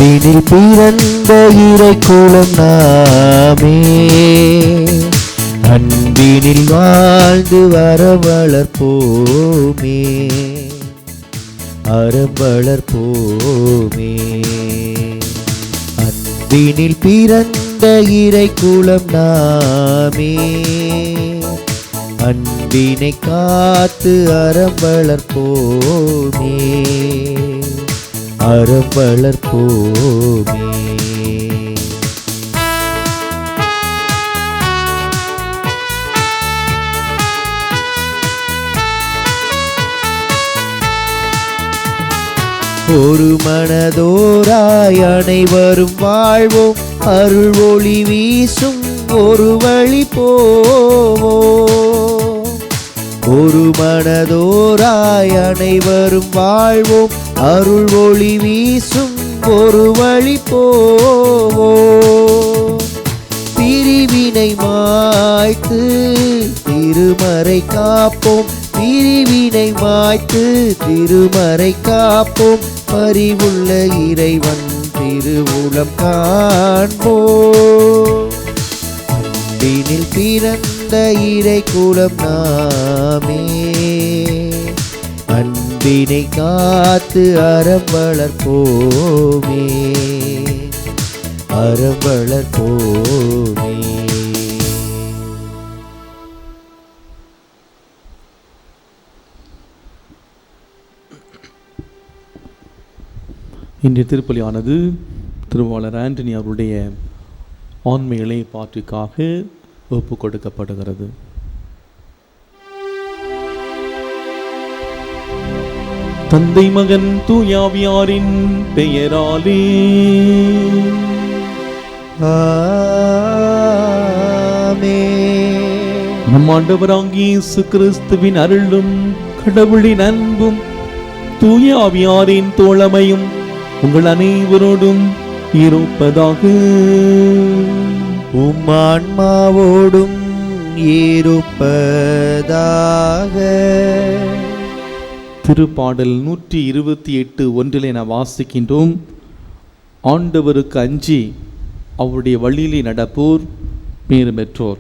அன்பினில் பிறந்த இறைக்குலம் நாமே, அன்பினில் வாழ்ந்து அறம் வளர்ப்போமே, அறம் வளர்ப்போமே. அன்பினில் பிறந்த இறைக்குலம் நாமே, அன்பினை காத்து அறம் வளர்ப்போமே, அறம் வளர்ப்போமே. ஒரு மனதோராய் அனைவரும் வாழ்வோம், அருள் ஒளி வீசும் ஒரு வழி போவோம். ஒரு மனதோராய் அனைவரும் வாழ்வோம், அருள் ஒளி வீசும் ஒரு வழி போவோம். பிரிவினை மாய்த்து திருமறை காப்போம், பிரிவினை மாய்த்து திருமறை காப்போம், பரிவுள்ள இறைவன் திருவுளம் காண்போம். அன்பினில் பிறந்த இறைக்குலம் நாமே, அன்பினை காத்து அறம் வளர்ப்போமே, அறம் வளர்ப்போமே. இன்றைய திருப்பலியானது திருவாளர் ஆண்டனி அவருடைய ஆன்ம இளைப்பாற்றுக்காக ஒப்பு கொடுக்கப்படுகிறது. தந்தை மகன் தூயாவியாரின் பெயராலே ஆமென். நம் ஆண்டவராகிய இயேசு கிறிஸ்துவின் அருளும் கடவுளின் அன்பும் தூயாவியாரின் தோழமையும் உங்கள் அனைவரோடும் இருப்பதாக. உம் ஆன்மாவோடும் இருப்பதாக. திருப்பாடல் 128:1 நாம் வாசிக்கின்றோம். ஆண்டவருக்கு அஞ்சி அவருடைய வழியிலே நடப்போர் பேறு பெற்றோர்.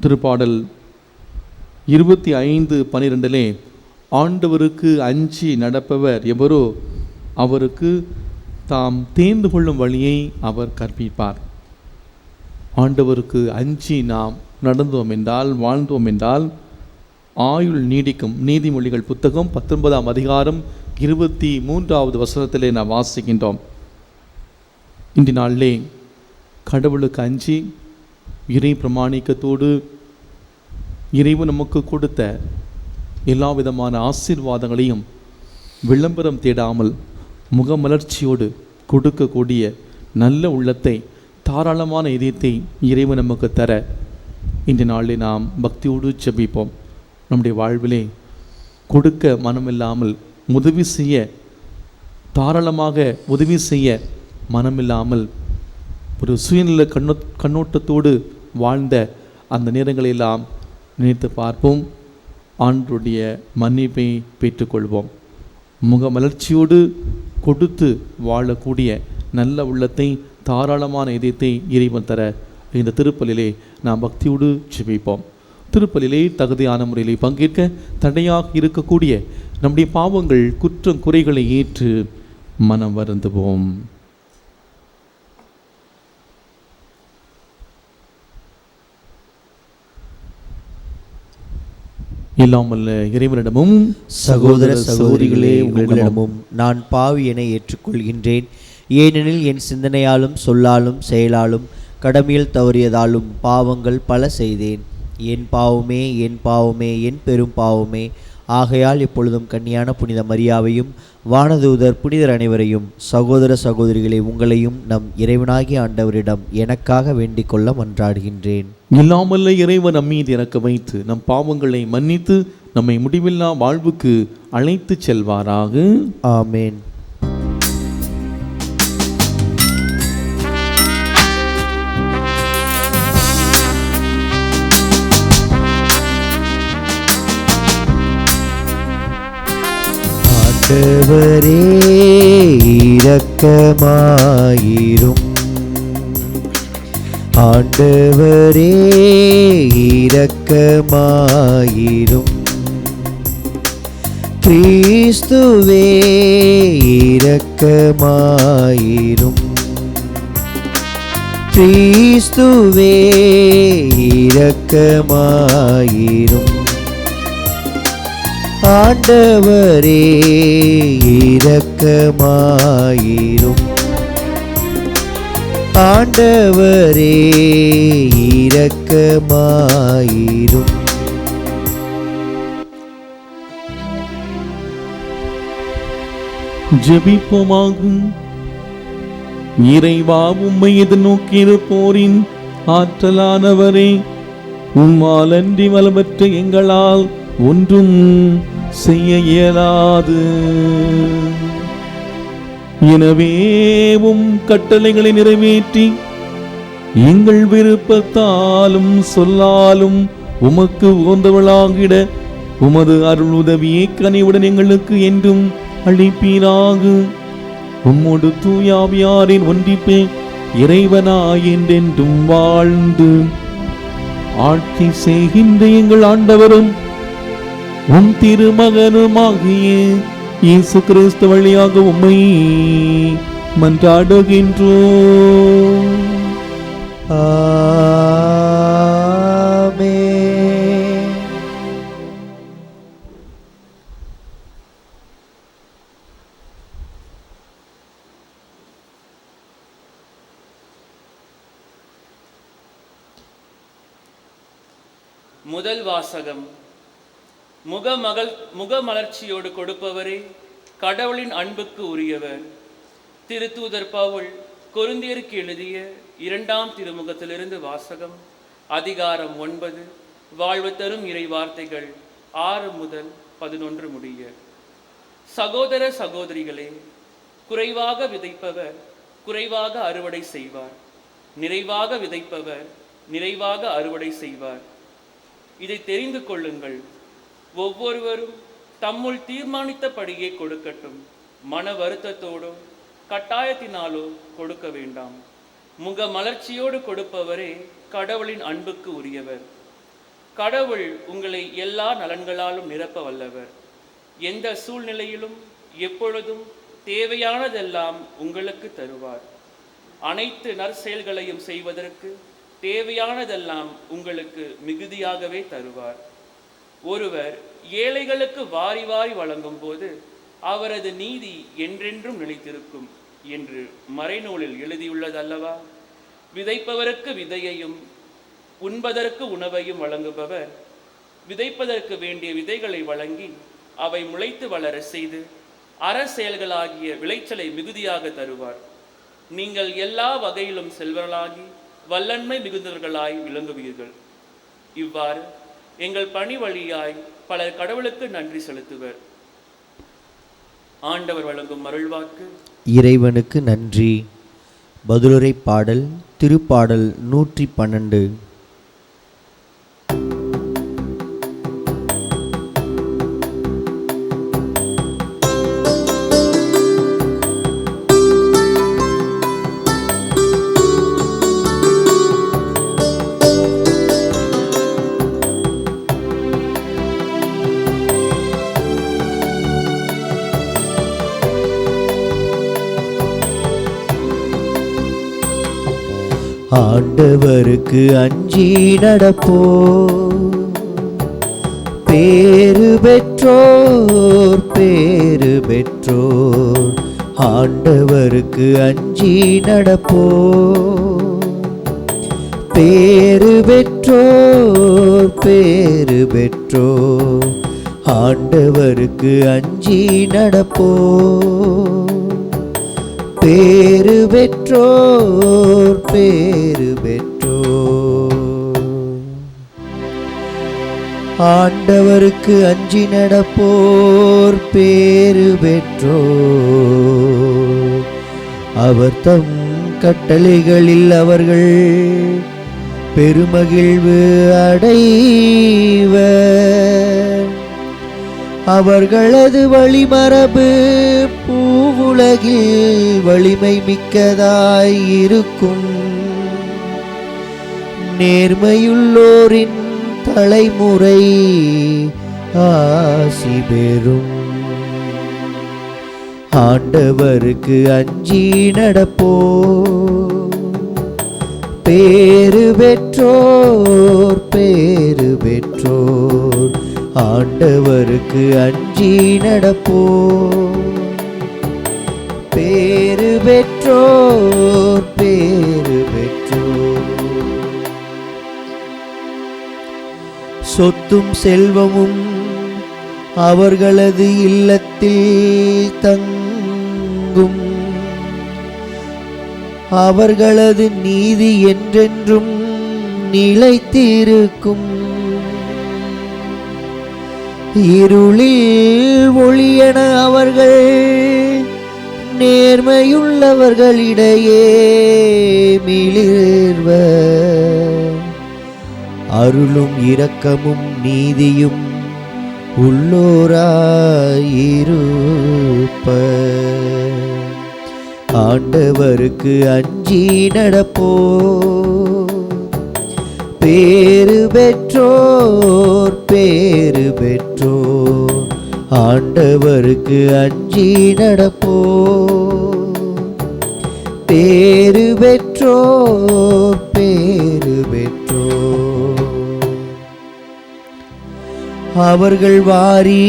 திருப்பாடல் 25:12 ஆண்டவருக்கு அஞ்சி நடப்பவர் எவரோ அவருக்கு தாம் தேர்ந்து கொள்ளும் வழியை அவர் கற்பிப்பார். ஆண்டவருக்கு அஞ்சி நாம் நடந்தோம் என்றால், வாழ்ந்தோம் என்றால் ஆயுள் நீடிக்கும். நீதிமொழிகள் புத்தகம் 19ஆம் அதிகாரம் 23வது வசனத்திலே நாம் வாசிக்கின்றோம். இன்றைய நாளிலே கடவுளுக்கு அஞ்சி இறை பிரமாணிக்கத்தோடு இறைவன் நமக்கு கொடுத்த எல்லா விதமான ஆசீர்வாதங்களையும் விளம்பரம் தேடாமல் முகமலர்ச்சியோடு கொடுக்கக்கூடிய நல்ல உள்ளத்தை, தாராளமான இதயத்தை இறைவன் நமக்கு தர இன்றைய நாளிலே நாம் பக்தியோடு ஜெபிப்போம். நம்முடைய வாழ்விலே கொடுக்க மனமில்லாமல் உதவி செய்ய, தாராளமாக உதவி செய்ய மனமில்லாமல் ஒரு சுயநல கண்ணோட்டத்தோடு வாழ்ந்த அந்த நேரங்களெல்லாம் நினைத்து பார்ப்போம். ஆண்டவருடைய மன்னிப்பை பெற்றுக்கொள்வோம். முகமலர்ச்சியோடு கொடுத்து வாழக்கூடிய நல்ல உள்ளத்தை, தாராளமான இதயத்தை இறைவன் தர இந்த திருப்பலிலே நாம் பக்தியோடு ஜெபிப்போம். திருப்பலிலே தகுதியான முறையிலே பங்கேற்க தடையாக இருக்கக்கூடிய நம்முடைய பாவங்கள், குற்றம், குறைகளை ஏற்று மனம் வருந்துவோம். இல்லாமல் இறைவனிடமும் சகோதர சகோதரிகளே உங்களிடமும் நான் பாவி என ஏற்றுக்கொள்கின்றேன். ஏனெனில் என் சிந்தனையாலும் சொல்லாலும் செயலாலும் கடமையில் தவறியதாலும் பாவங்கள் பல செய்தேன். என் பாவமே, என் பாவமே, என் பெரும் பாவமே. ஆகையால் இப்பொழுதும் கன்னியான புனித மரியாவையும் வானதூதர் புனிதர் அனைவரையும், சகோதர சகோதரிகளை உங்களையும் நம் இறைவனாகிய ஆண்டவரிடம் எனக்காக வேண்டிக் கொள்ள மன்றாடுகின்றேன். இல்லாமல்ல இறைவன் நம்மீது இறக்க வைத்து நம் பாவங்களை மன்னித்து நம்மை முடிவில்லா வாழ்வுக்கு அழைத்து செல்வாராக. ஆமேன். ஆண்டவரே இரக்கமாயிரும். ஆண்டவரே இரக்கமாயிரும். கிறிஸ்துவே இரக்கமாயிரும். கிறிஸ்துவே இரக்கமாயிரும். ஆண்டவரே இரக்கமாயிரும். ஆண்டவரே இரக்கமாயிரும். ஜெபிப்போமாகும். இறைவா, உம்மை எதிர்நோக்கியிருப்போரின் ஆற்றலானவரே, உம்மால் அன்றி வலமற்ற எங்களால் ஒன்றும் செய்ய இயலாது. எனவே உம் கட்டளைகளை நிறைவேற்றி எங்கள் விருப்பத்தாலும் சொல்லாலும் உமக்கு உகந்தவளாகிட உமது அருள் உதவியை கனிவுடன் எங்களுக்கு என்றும் அளிப்பீராக. உம்மோடு தூயாவியாரின் ஒன்றிப்பே இறைவனாய் என்றென்றும் வாழ்ந்து ஆட்சி செய்கின்ற எங்கள் ஆண்டவரும் உம் திருமகனுமாகிய இயேசு கிறிஸ்து வழியாக உம்மை மன்றாடுகின்றோம். ஆமென். முதல் வாசகம். முகமலர்ச்சியோடு கொடுப்பவரே கடவுளின் அன்புக்கு உரியவர். திருத்தூதர் பவுல் கொரிந்தியருக்கு எழுதிய 2ஆம் திருமுகத்திலிருந்து வாசகம். அதிகாரம் 9, வாழ்வு தரும் இறை வார்த்தைகள் 6 முதல் 11 முடிய. சகோதர சகோதரிகளே, குறைவாக விதைப்பவர் குறைவாக அறுவடை செய்வார், நிறைவாக விதைப்பவர் நிறைவாக அறுவடை செய்வார். இதை தெரிந்து கொள்ளுங்கள். ஒவ்வொருவரும் தம்முள் தீர்மானித்தபடியே கொடுக்கட்டும். மன வருத்தத்தோடோ கட்டாயத்தினாலோ கொடுக்க வேண்டாம். முகமலர்ச்சியோடு கொடுப்பவரே கடவுளின் அன்புக்கு உரியவர். கடவுள் உங்களை எல்லா நலன்களாலும் நிரப்ப வல்லவர். எந்த சூழ்நிலையிலும் எப்பொழுதும் தேவையானதெல்லாம் உங்களுக்கு தருவார். அனைத்து நற்செயல்களையும் செய்வதற்கு தேவையானதெல்லாம் உங்களுக்கு மிகுதியாகவே தருவார். ஒருவர் ஏழைகளுக்கு வாரி வாரி வழங்கும் போது அவரது நீதி என்றென்றும் நிலைத்திருக்கும் என்று மறைநூலில் எழுதியுள்ளதல்லவா? விதைப்பவருக்கு விதையையும் உண்பதற்கு உணவையும் வழங்குபவர் விதைப்பதற்கு வேண்டிய விதைகளை வழங்கி அவை முளைத்து வளர செய்து அறச்செயல்களாகிய விளைச்சலை மிகுதியாக தருவார். நீங்கள் எல்லா வகையிலும் செல்வர்களாகி வல்லன்மை மிகுந்தவர்களாய் விளங்குவீர்கள். இவ்வாறு எங்கள் பணி வழியாய் பலர் கடவுளுக்கு நன்றி செலுத்துவர். ஆண்டவர் வழங்கும் அருள்வாக்கு. இறைவனுக்கு நன்றி. பதிலுரை பாடல். திருப்பாடல் 112. ஆண்டவருக்கு அஞ்சி நடப்போ பேறு பெற்றோர் பேறு பெற்றோர். ஆண்டவருக்கு அஞ்சி நடப்போ பேறு பெற்றோர் பேறு பெற்றோர், ஆண்டவருக்கு அஞ்சி நடப்போர். பேறு பெற்றோர் பேறு பெற்றோர், ஆண்டவருக்கு அஞ்சி நடப்போர். பேறு பெற்றோர், அவர் தம் கட்டளைகளில் அவர்கள் பெருமகிழ்வு அடைவர். அவர்களது வழிமரபு பூவுலகில் வலிமை மிக்கதாய் இருக்கும். நேர்மையுள்ளோரின் தலைமுறை ஆசி பெறும். ஆண்டவருக்கு அஞ்சி நடப்போர். பேறு பெற்றோர் பேறு பெற்றோர், ஆண்டவருக்கு அஞ்சி நடப்போர். பேறு பெற்றோர் பேறு பெற்றோர், சொத்தும் செல்வமும் அவர்களது இல்லத்தில் தங்கும். அவர்களது நீதி என்றென்றும் நிலைத்திருக்கும். இருளில் ஒளியென அவர்கள் நேர்மையுள்ளவர்களிடையே மிளிர்வர். அருளும் இரக்கமும் நீதியும் உள்ளோராயிருப்பர். ஆண்டவருக்கு அஞ்சி நடப்போர். பேறு பெற்றோர் பேறு பெற்றோர், ஆண்டவருக்கு அஞ்சி நடப்போர். பேறு பெற்றோர் பேறு பெற்றோர், அவர்கள் வாரி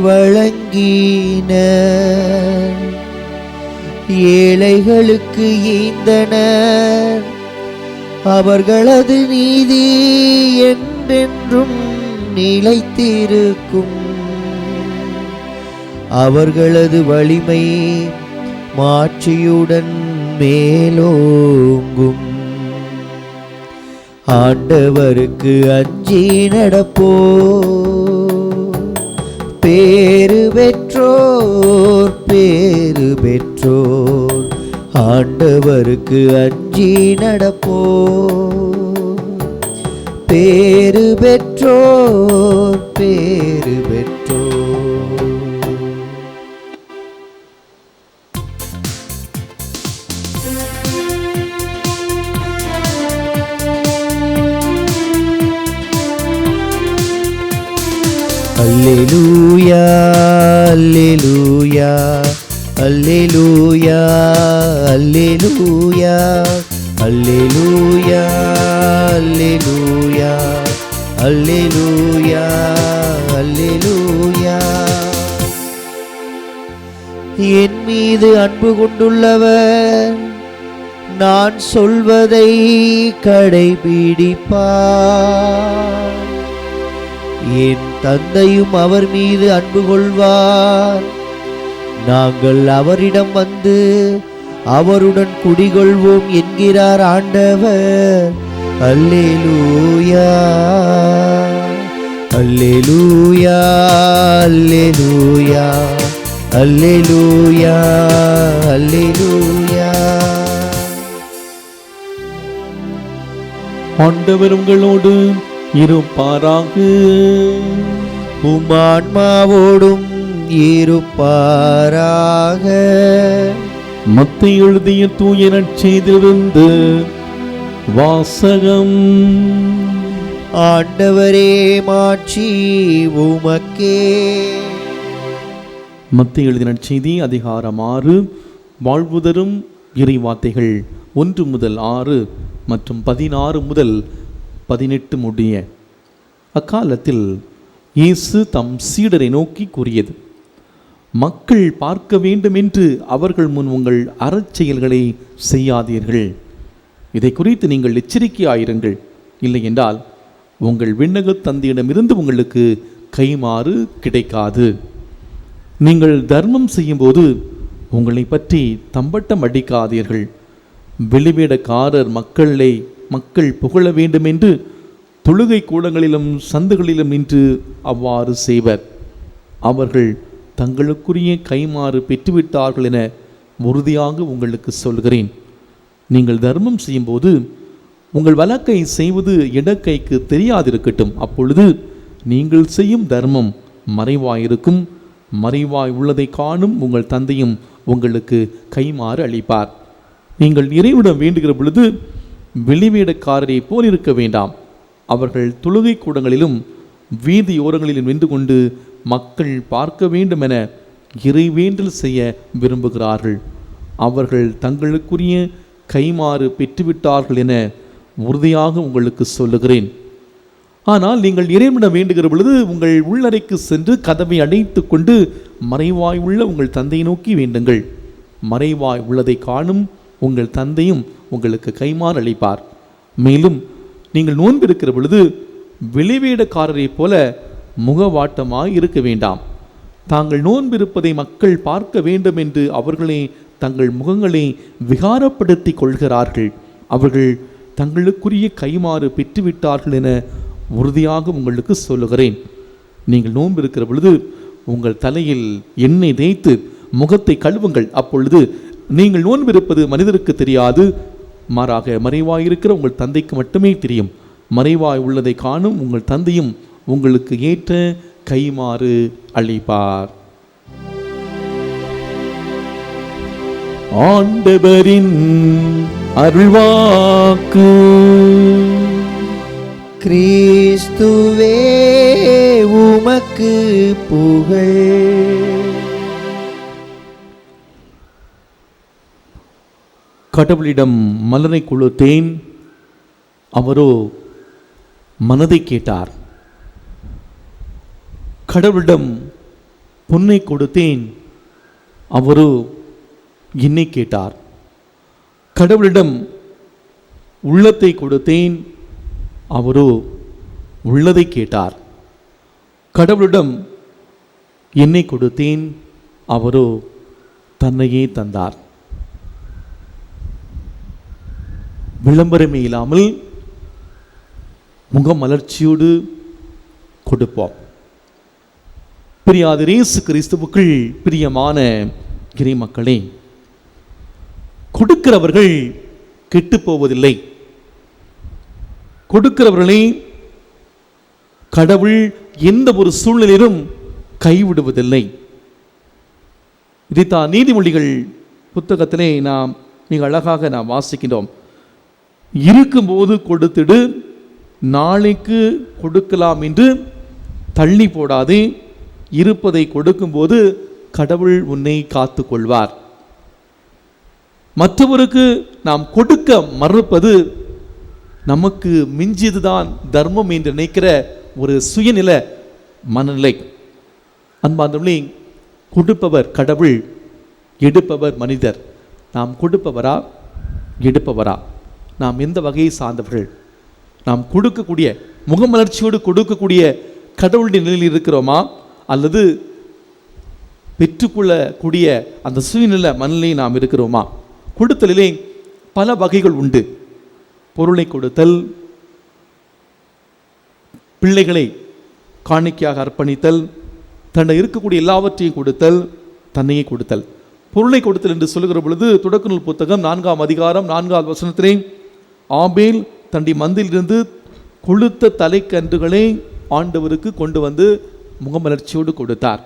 வழங்கினர். ஏழைகளுக்கு ஈந்தனர். அவர்களது நீதி என்றென்றும் நிலைத்திருக்கும். அவர்களது வலிமை மாட்சியுடன் மேலோங்கும். ஆண்டவருக்கு அஞ்சி நடப்போர். பேறு பெற்றோர் பேறு பெற்றோர், ஆண்டவருக்கு அஞ்சி நடப்போர். பேறு பெற்றோர் பேறு பெற்றோர். அல்லேலூயா அல்லேலூயா அல்லேலூயா அல்லேலூயா அல்லேலூயா அல்லேலூயா அல்லேலூயா அல்லேலூயா. என் மீது அன்பு கொண்டுள்ளவர் நான் சொல்வதை கடைபிடிப்பார். என் தந்தையும் அவர் மீது அன்பு கொள்வார். நாங்கள் அவரிடம் வந்து அவருடன் குடிகொள்வோம் என்கிறார் ஆண்டவர். அல்லேலூயா அல்லேலூயா அல்லேலூயா அல்லேலூயா அல்லேலூயா. ஆண்டவர் உங்களோடு இருப்பாராக. உம் ஆன்மாவோடும் இருப்பாராக. மத்தேயு எழுதிய தூய நற்செய்தியிலிருந்து வாசகம். ஆண்டவரே மாட்சி உமக்கே. மத்தேயு எழுதிய நற்செய்தி அதிகாரம் 6, வாழ்வுதரும் இறைவார்த்தைகள் 1 முதல் 6 மற்றும் 16 முதல் 18 முடிய. அக்காலத்தில் இயேசு தம் சீடரை நோக்கி கூறியது: மக்கள் பார்க்க வேண்டும் என்று அவர்கள் முன் உங்கள் அறச்செயல்களை செய்யாதீர்கள். இதை குறித்து நீங்கள் எச்சரிக்கையாயிருங்கள். இல்லை என்றால் உங்கள் விண்ணக தந்தையிடமிருந்து உங்களுக்கு கைமாறு கிடைக்காது. நீங்கள் தர்மம் செய்யும்போது உங்களை பற்றி தம்பட்டம் அடிக்காதீர்கள். வெளிவேடக்காரர் மக்கள் புகழ வேண்டும் என்று தொழுகை கூடங்களிலும் சந்துகளிலும் நின்று அவ்வாறு செய்வர். அவர்கள் தங்களுக்குரிய கைமாறு பெற்றுவிட்டார்கள் என உறுதியாக உங்களுக்கு சொல்கிறேன். நீங்கள் தர்மம் செய்யும்போது உங்கள் வலக்கை செய்வது இடக்கைக்கு தெரியாதிருக்கட்டும். அப்பொழுது நீங்கள் செய்யும் தர்மம் மறைவாயிருக்கும். மறைவாய் உள்ளதை காணும் உங்கள் தந்தையும் உங்களுக்கு கைமாறு அளிப்பார். நீங்கள் இறைவிடம் வேண்டுகிற பொழுது வெளிவேடக்காரரை போல் இருக்க வேண்டாம். அவர்கள் தொழுகை கூடங்களிலும் வீதியோரங்களிலும் நின்று கொண்டு மக்கள் பார்க்க வேண்டும் என இறைவேண்டல் செய்ய விரும்புகிறார்கள். அவர்கள் தங்களுக்குரிய கைமாறு பெற்றுவிட்டார்கள் என உறுதியாக உங்களுக்கு சொல்லுகிறேன். ஆனால் நீங்கள் இறைவனிடம் வேண்டுகிற பொழுது உங்கள் உள்ளறைக்கு சென்று கதவை அடைத்து கொண்டு மறைவாய் உள்ள உங்கள் தந்தையை நோக்கி வேண்டுங்கள். மறைவாய் உள்ளதை காணும் உங்கள் தந்தையும் உங்களுக்கு கைமாறு அளிப்பார். மேலும் நீங்கள் நோன்பு இருக்கிற பொழுது வெளிவேடக்காரரை போல முகவாட்டமாய் இருக்க வேண்டாம். தாங்கள் நோன்பு இருப்பதை மக்கள் பார்க்க வேண்டும் என்று அவர்களே தங்கள் முகங்களை விகாரப்படுத்தி கொள்கிறார்கள். அவர்கள் தங்களுக்குரிய கைமாறு பெற்றுவிட்டார்கள் என உறுதியாக உங்களுக்கு சொல்லுகிறேன். நீங்கள் நோன்பு இருக்கிற பொழுது உங்கள் தலையில் எண்ணெய் தேய்த்து முகத்தை கழுவுங்கள். அப்பொழுது நீங்கள் நோன்பு இருப்பது மனிதருக்கு தெரியாது, மாறாக மறைவாயிருக்கிற உங்கள் தந்தைக்கு மட்டுமே தெரியும். மறைவாய் உள்ளதை காணும் உங்கள் தந்தையும் உங்களுக்கு ஏற்ற கைமாறு அளிப்பார். ஆண்டவரின் அருள்வாக்கு. கிறிஸ்துவே உமக்கு புகழ். கடவுளிடம் மலரை கொடுத்தேன், அவரோ மனதை கேட்டார். கடவுளிடம் பொன்னை கொடுத்தேன், அவரோ என்னை கேட்டார். கடவுளிடம் உள்ளத்தை கொடுத்தேன், அவரோ உள்ளதை கேட்டார். கடவுளிடம் என்னை கொடுத்தேன், அவரோ தன்னையே தந்தார். விளம்பரமே இல்லாமல் முகமலர்ச்சியோடு கொடுப்போம். பிரியாத இயேசு கிறிஸ்துவுக்குள் பிரியமான இறை மக்களே, கொடுக்கிறவர்கள் கெட்டு போவதில்லை. கொடுக்கிறவர்களை கடவுள் எந்த ஒரு சூழ்நிலையிலும் கைவிடுவதில்லை. இதைத்தான் நீதிமொழிகள் புத்தகத்திலே நாம் மிக அழகாக நாம் வாசிக்கின்றோம். இருக்கும்போது கொடுத்திடு, நாளைக்கு கொடுக்கலாம் என்று தள்ளி போடாதே. இருப்பதை கொடுக்கும்போது கடவுள் உன்னை காத்து கொள்வார். மற்றவருக்கு நாம் கொடுக்க மறுப்பது நமக்கு மிஞ்சியதுதான் தர்மம் என்று நினைக்கிற ஒரு சுயநில மனநிலை. அன்பார்ந்தவர்களே, கொடுப்பவர் கடவுள், எடுப்பவர் மனிதர். நாம் கொடுப்பவரா எடுப்பவரா? நாம் எந்த வகையை சார்ந்தவர்கள்? நாம் கொடுக்கக்கூடிய முகமலர்ச்சியோடு கொடுக்கக்கூடிய கடவுளுடைய நிலையில் இருக்கிறோமா, அல்லது பெற்றுக்கொள்ளக்கூடிய அந்த சுயநில மனநிலையை நாம் இருக்கிறோமா? கொடுத்தலிலே பல வகைகள் உண்டு. பொருளை கொடுத்தல், பிள்ளைகளை காணிக்கையாக அர்ப்பணித்தல், தன்னை இருக்கக்கூடிய எல்லாவற்றையும் கொடுத்தல், தன்னையே கொடுத்தல். பொருளை கொடுத்தல் என்று சொல்லுகிற பொழுது தொடக்க நூல் புத்தகம் 4ஆம் அதிகாரம் 4வது வசனத்திலே, ஆபேல் தன்னுடைய மந்திலிருந்து கொழுத்த தலைக்கன்றுகளை ஆண்டவருக்கு கொண்டு வந்து முகமலர்ச்சியோடு கொடுத்தார்.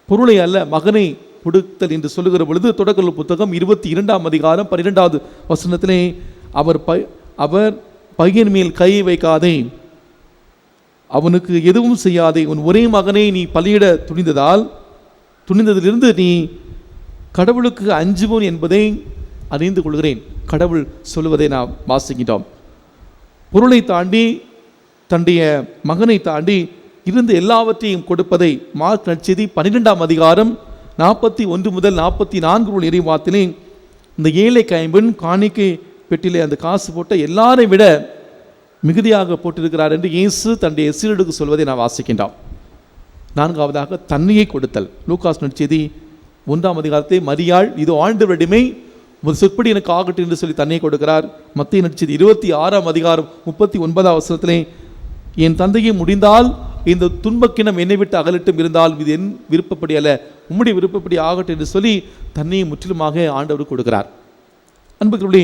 பொருளை அல்ல, மகனை கொடுத்தல் என்று சொல்லுகிற பொழுது தொடக்க நூல் புத்தகம் 22ஆம் அதிகாரம் 12வது வசனத்திலே, அவர் பையன் மேல் கையை வைக்காதே, அவனுக்கு எதுவும் செய்யாதே, உன் ஒரே மகனை நீ பலியிட துணிந்ததிலிருந்து நீ கடவுளுக்கு அஞ்சுவோன் என்பதை அறிந்து கொள்கிறேன். கடவுள் சொல்லுவதை நாம் வாசிக்கின்றோம். பொருளை தாண்டி தன்னுடைய மகனை தாண்டி இருந்த எல்லாவற்றையும் கொடுப்பதை மார்க் நற்செய்தி 12ஆம் அதிகாரம் 41 முதல் 44 இறைவார்த்தையிலே, இந்த ஏழை கைம்பெண் காணிக்கை பெட்டியிலே அந்த காசு போட்ட எல்லாரை விட மிகுதியாக போட்டிருக்கிறார் என்று இயேசு தன்னுடைய சீடர்களுக்கு சொல்வதை நான் வாசிக்கின்றோம். 4வது தன்மையை கொடுத்தல். லூக்காஸ் நற்செய்தி 1ஆம் அதிகாரத்தை மரியாள் இது ஆண்டவரிடமே ஒரு சொற்படி எனக்கு ஆகட்டும் என்று சொல்லி தன்னை கொடுக்கிறார். மத்திய நற்செய்தி 26ஆம் அதிகாரம் 39ஆம் வசனத்திலே என் தந்தையை முடிந்தால் இந்த துன்பக்கினம் என்னை விட்டு அகலட்டும், இருந்தால் இது என் விருப்பப்படி அல்ல உம்முடைய விருப்பப்படி ஆகட்டும் என்று சொல்லி தன்னையை முற்றிலுமாக ஆண்டவர் கொடுக்கிறார். அன்புக்குள்ளே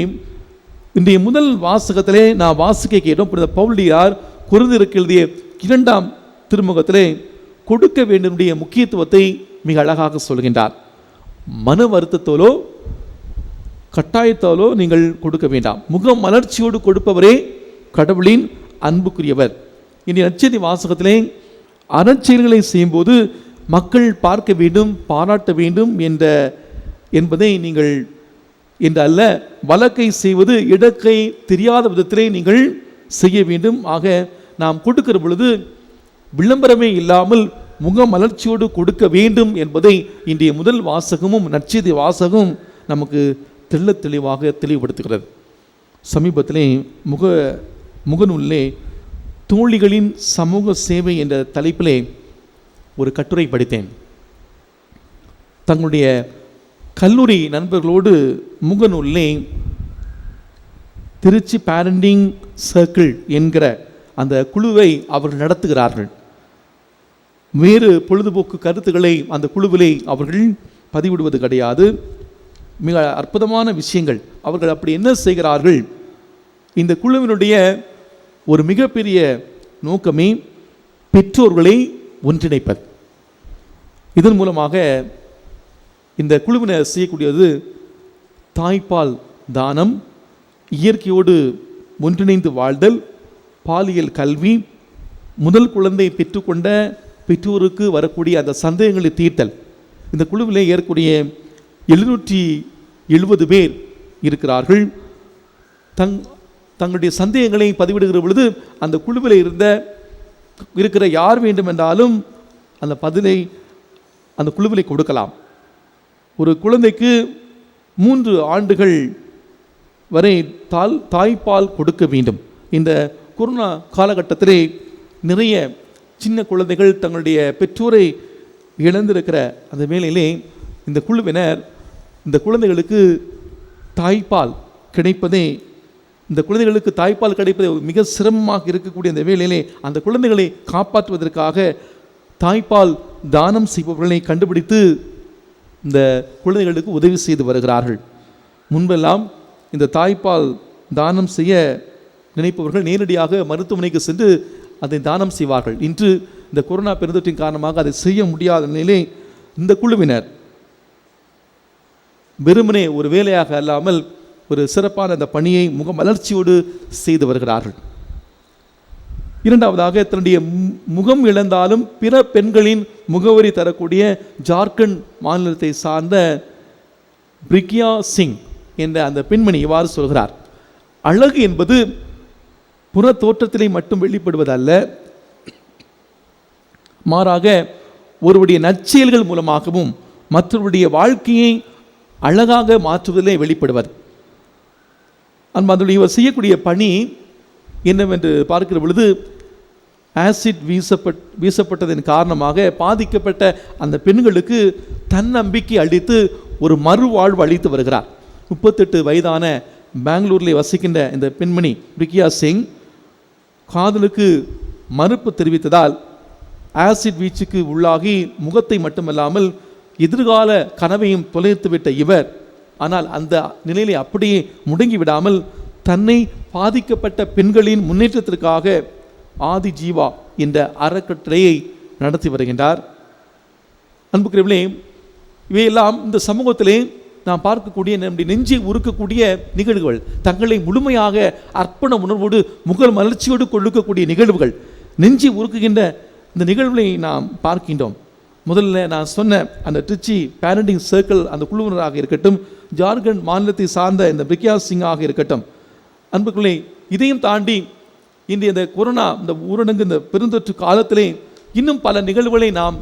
இன்றைய முதல் வாசகத்திலே நான் வாசிக்க கேட்டோம். பவுலியார் கொரிந்தியருக்கு எழுதிய 2ஆம் திருமுகத்திலே கொடுக்க வேண்டிய முக்கியத்துவத்தை மிக அழகாக சொல்கின்றார். மன வருத்தத்தோலோ கட்டாயத்தாலோ நீங்கள் கொடுக்க வேண்டாம், முக மலர்ச்சியோடு கொடுப்பவரே கடவுளின் அன்புக்குரியவர். இன்றைய நற்செய்தி வாசகத்திலே அறச்செயல்களை செய்யும்போது மக்கள் பார்க்க வேண்டும், பாராட்ட வேண்டும் என்பதை நீங்கள் என்று அல்ல, வழக்கை செய்வது இடக்கை தெரியாத விதத்திலே நீங்கள் செய்ய வேண்டும். ஆக நாம் கொடுக்கிற பொழுது விளம்பரமே இல்லாமல் முக மலர்ச்சியோடு கொடுக்க வேண்டும் என்பதை இன்றைய முதல் வாசகமும் நற்செய்தி வாசகமும் நமக்கு தெளிவாக தெளிவுபடுத்துகிறது. சமீபத்திலே முகநூலிலே தோழிகளின் சமூக சேவை என்ற தலைப்பிலே ஒரு கட்டுரை படித்தேன். தங்களுடைய கல்லூரி நண்பர்களோடு முகநூலிலே திருச்சி பேரண்டிங் சர்க்கிள் என்கிற அந்த குழுவை அவர்கள் நடத்துகிறார்கள். வேறு பொழுதுபோக்கு கருத்துக்களை அந்த குழுவிலே அவர்கள் பதிவிடுவது கிடையாது. மிக அற்புதமான விஷயங்கள். அவர்கள் அப்படி என்ன செய்கிறார்கள்? இந்த குழுவினுடைய ஒரு மிகப்பெரிய நோக்கமே பெற்றோர்களை ஒன்றிணைப்பது. இதன் மூலமாக இந்த குழுவினர் செய்யக்கூடியது தாய்ப்பால் தானம், இயற்கையோடு ஒன்றிணைந்து வாழ்தல், பாலியல் கல்வி, முதல் குழந்தை பெற்றுக்கொண்ட பெற்றோருக்கு வரக்கூடிய அந்த சந்தேகங்களை தீர்த்தல். இந்த குழுவிலே ஏறக்கூடிய 770 பேர் இருக்கிறார்கள். தங்களுடைய சந்தேகங்களை பதிவிடுகிற பொழுது அந்த குழுவில் இருக்கிற யார் வேண்டுமென்றாலும் அந்த பதிலை அந்த குழுவிலே கொடுக்கலாம். ஒரு குழந்தைக்கு 3 ஆண்டுகள் வரை தாய்ப்பால் கொடுக்க வேண்டும். இந்த கொரோனா காலகட்டத்திலே நிறைய சின்ன குழந்தைகள் தங்களுடைய பெற்றோரை இழந்திருக்கிற அந்த வேளையிலே இந்த குழுவினர் இந்த குழந்தைகளுக்கு தாய்ப்பால் கிடைப்பதே மிக சிரமமாக இருக்கக்கூடிய இந்த வேளையிலே அந்த குழந்தைகளை காப்பாற்றுவதற்காக தாய்ப்பால் தானம் செய்பவர்களை கண்டுபிடித்து இந்த குழந்தைகளுக்கு உதவி செய்து வருகிறார்கள். முன்பெல்லாம் இந்த தாய்ப்பால் தானம் செய்ய நினைப்பவர்கள் நேரடியாக மருத்துவமனைக்கு சென்று அதை தானம் செய்வார்கள். இன்று இந்த கொரோனா பெருந்தொற்றின் காரணமாக அதை செய்ய முடியாத நிலையிலே இந்த குழுவினர் வெறுமனே ஒரு வேலையாக அல்லாமல் ஒரு சிறப்பான அந்த பணியை முக மலர்ச்சியோடு செய்து வருகிறார்கள். 2வது தன்னுடைய முகம் இழந்தாலும் பிற பெண்களின் முகவரி தரக்கூடிய ஜார்க்கண்ட் மாநிலத்தை சார்ந்த பிரிக்யா சிங் என்ற அந்த பெண்மணி இவ்வாறு சொல்கிறார்: அழகு என்பது புற தோற்றத்திலே மட்டும் வெளிப்படுவதல்ல, மாறாக ஒருவருடைய நற்செயல்கள் மூலமாகவும் மற்றவருடைய வாழ்க்கையை அழகாக மாற்றுவதிலே வெளிப்படுவது. அதனுடைய செய்யக்கூடிய பணி என்னவென்று பார்க்கிற பொழுது, ஆசிட் வீசப்பட்டதன் காரணமாக பாதிக்கப்பட்ட அந்த பெண்களுக்கு தன்னம்பிக்கை அளித்து ஒரு மறுவாழ்வு அளித்து வருகிறார். 38 வயதான பெங்களூரில் வசிக்கின்ற இந்த பெண்மணி பிரிக்யா சிங் காதலுக்கு மறுப்பு தெரிவித்ததால் ஆசிட் வீச்சுக்கு உள்ளாகி முகத்தை மட்டுமல்லாமல் எதிர்கால கனவையும் தொலைத்துவிட்ட இவர், ஆனால் அந்த நிலையிலே அப்படியே முடங்கி விடாமல் தன்னை பாதிக்கப்பட்ட பெண்களின் முன்னேற்றத்திற்காக ஆதி ஜீவா என்ற அறக்கட்டளையை நடத்தி வருகின்றார். அன்புக்குரியவர்களே, இவையெல்லாம் இந்த சமூகத்திலே நாம் பார்க்கக்கூடிய நம்முடைய நெஞ்சை உருக்கக்கூடிய நிகழ்வுகள், தங்களை முழுமையாக அர்ப்பண உணர்வோடு முகல் மலர்ச்சியோடு கொடுக்கக்கூடிய நிகழ்வுகள், நெஞ்சை உருக்குகின்ற இந்த நிகழ்வுகளை நாம் பார்க்கின்றோம். முதல்ல நான் சொன்ன அந்த திருச்சி பேரண்டிங் சர்க்கிள் அந்த குழுவினராக இருக்கட்டும், ஜார்க்கண்ட் மாநிலத்தை சார்ந்த இந்த பிரிக்யா சிங்காக இருக்கட்டும், அன்புக்குள்ளே இதையும் தாண்டி இன்றைய இந்த கொரோனா இந்த ஊரடங்கு இந்த பெருந்தொற்று காலத்திலே இன்னும் பல நிகழ்வுகளை நாம்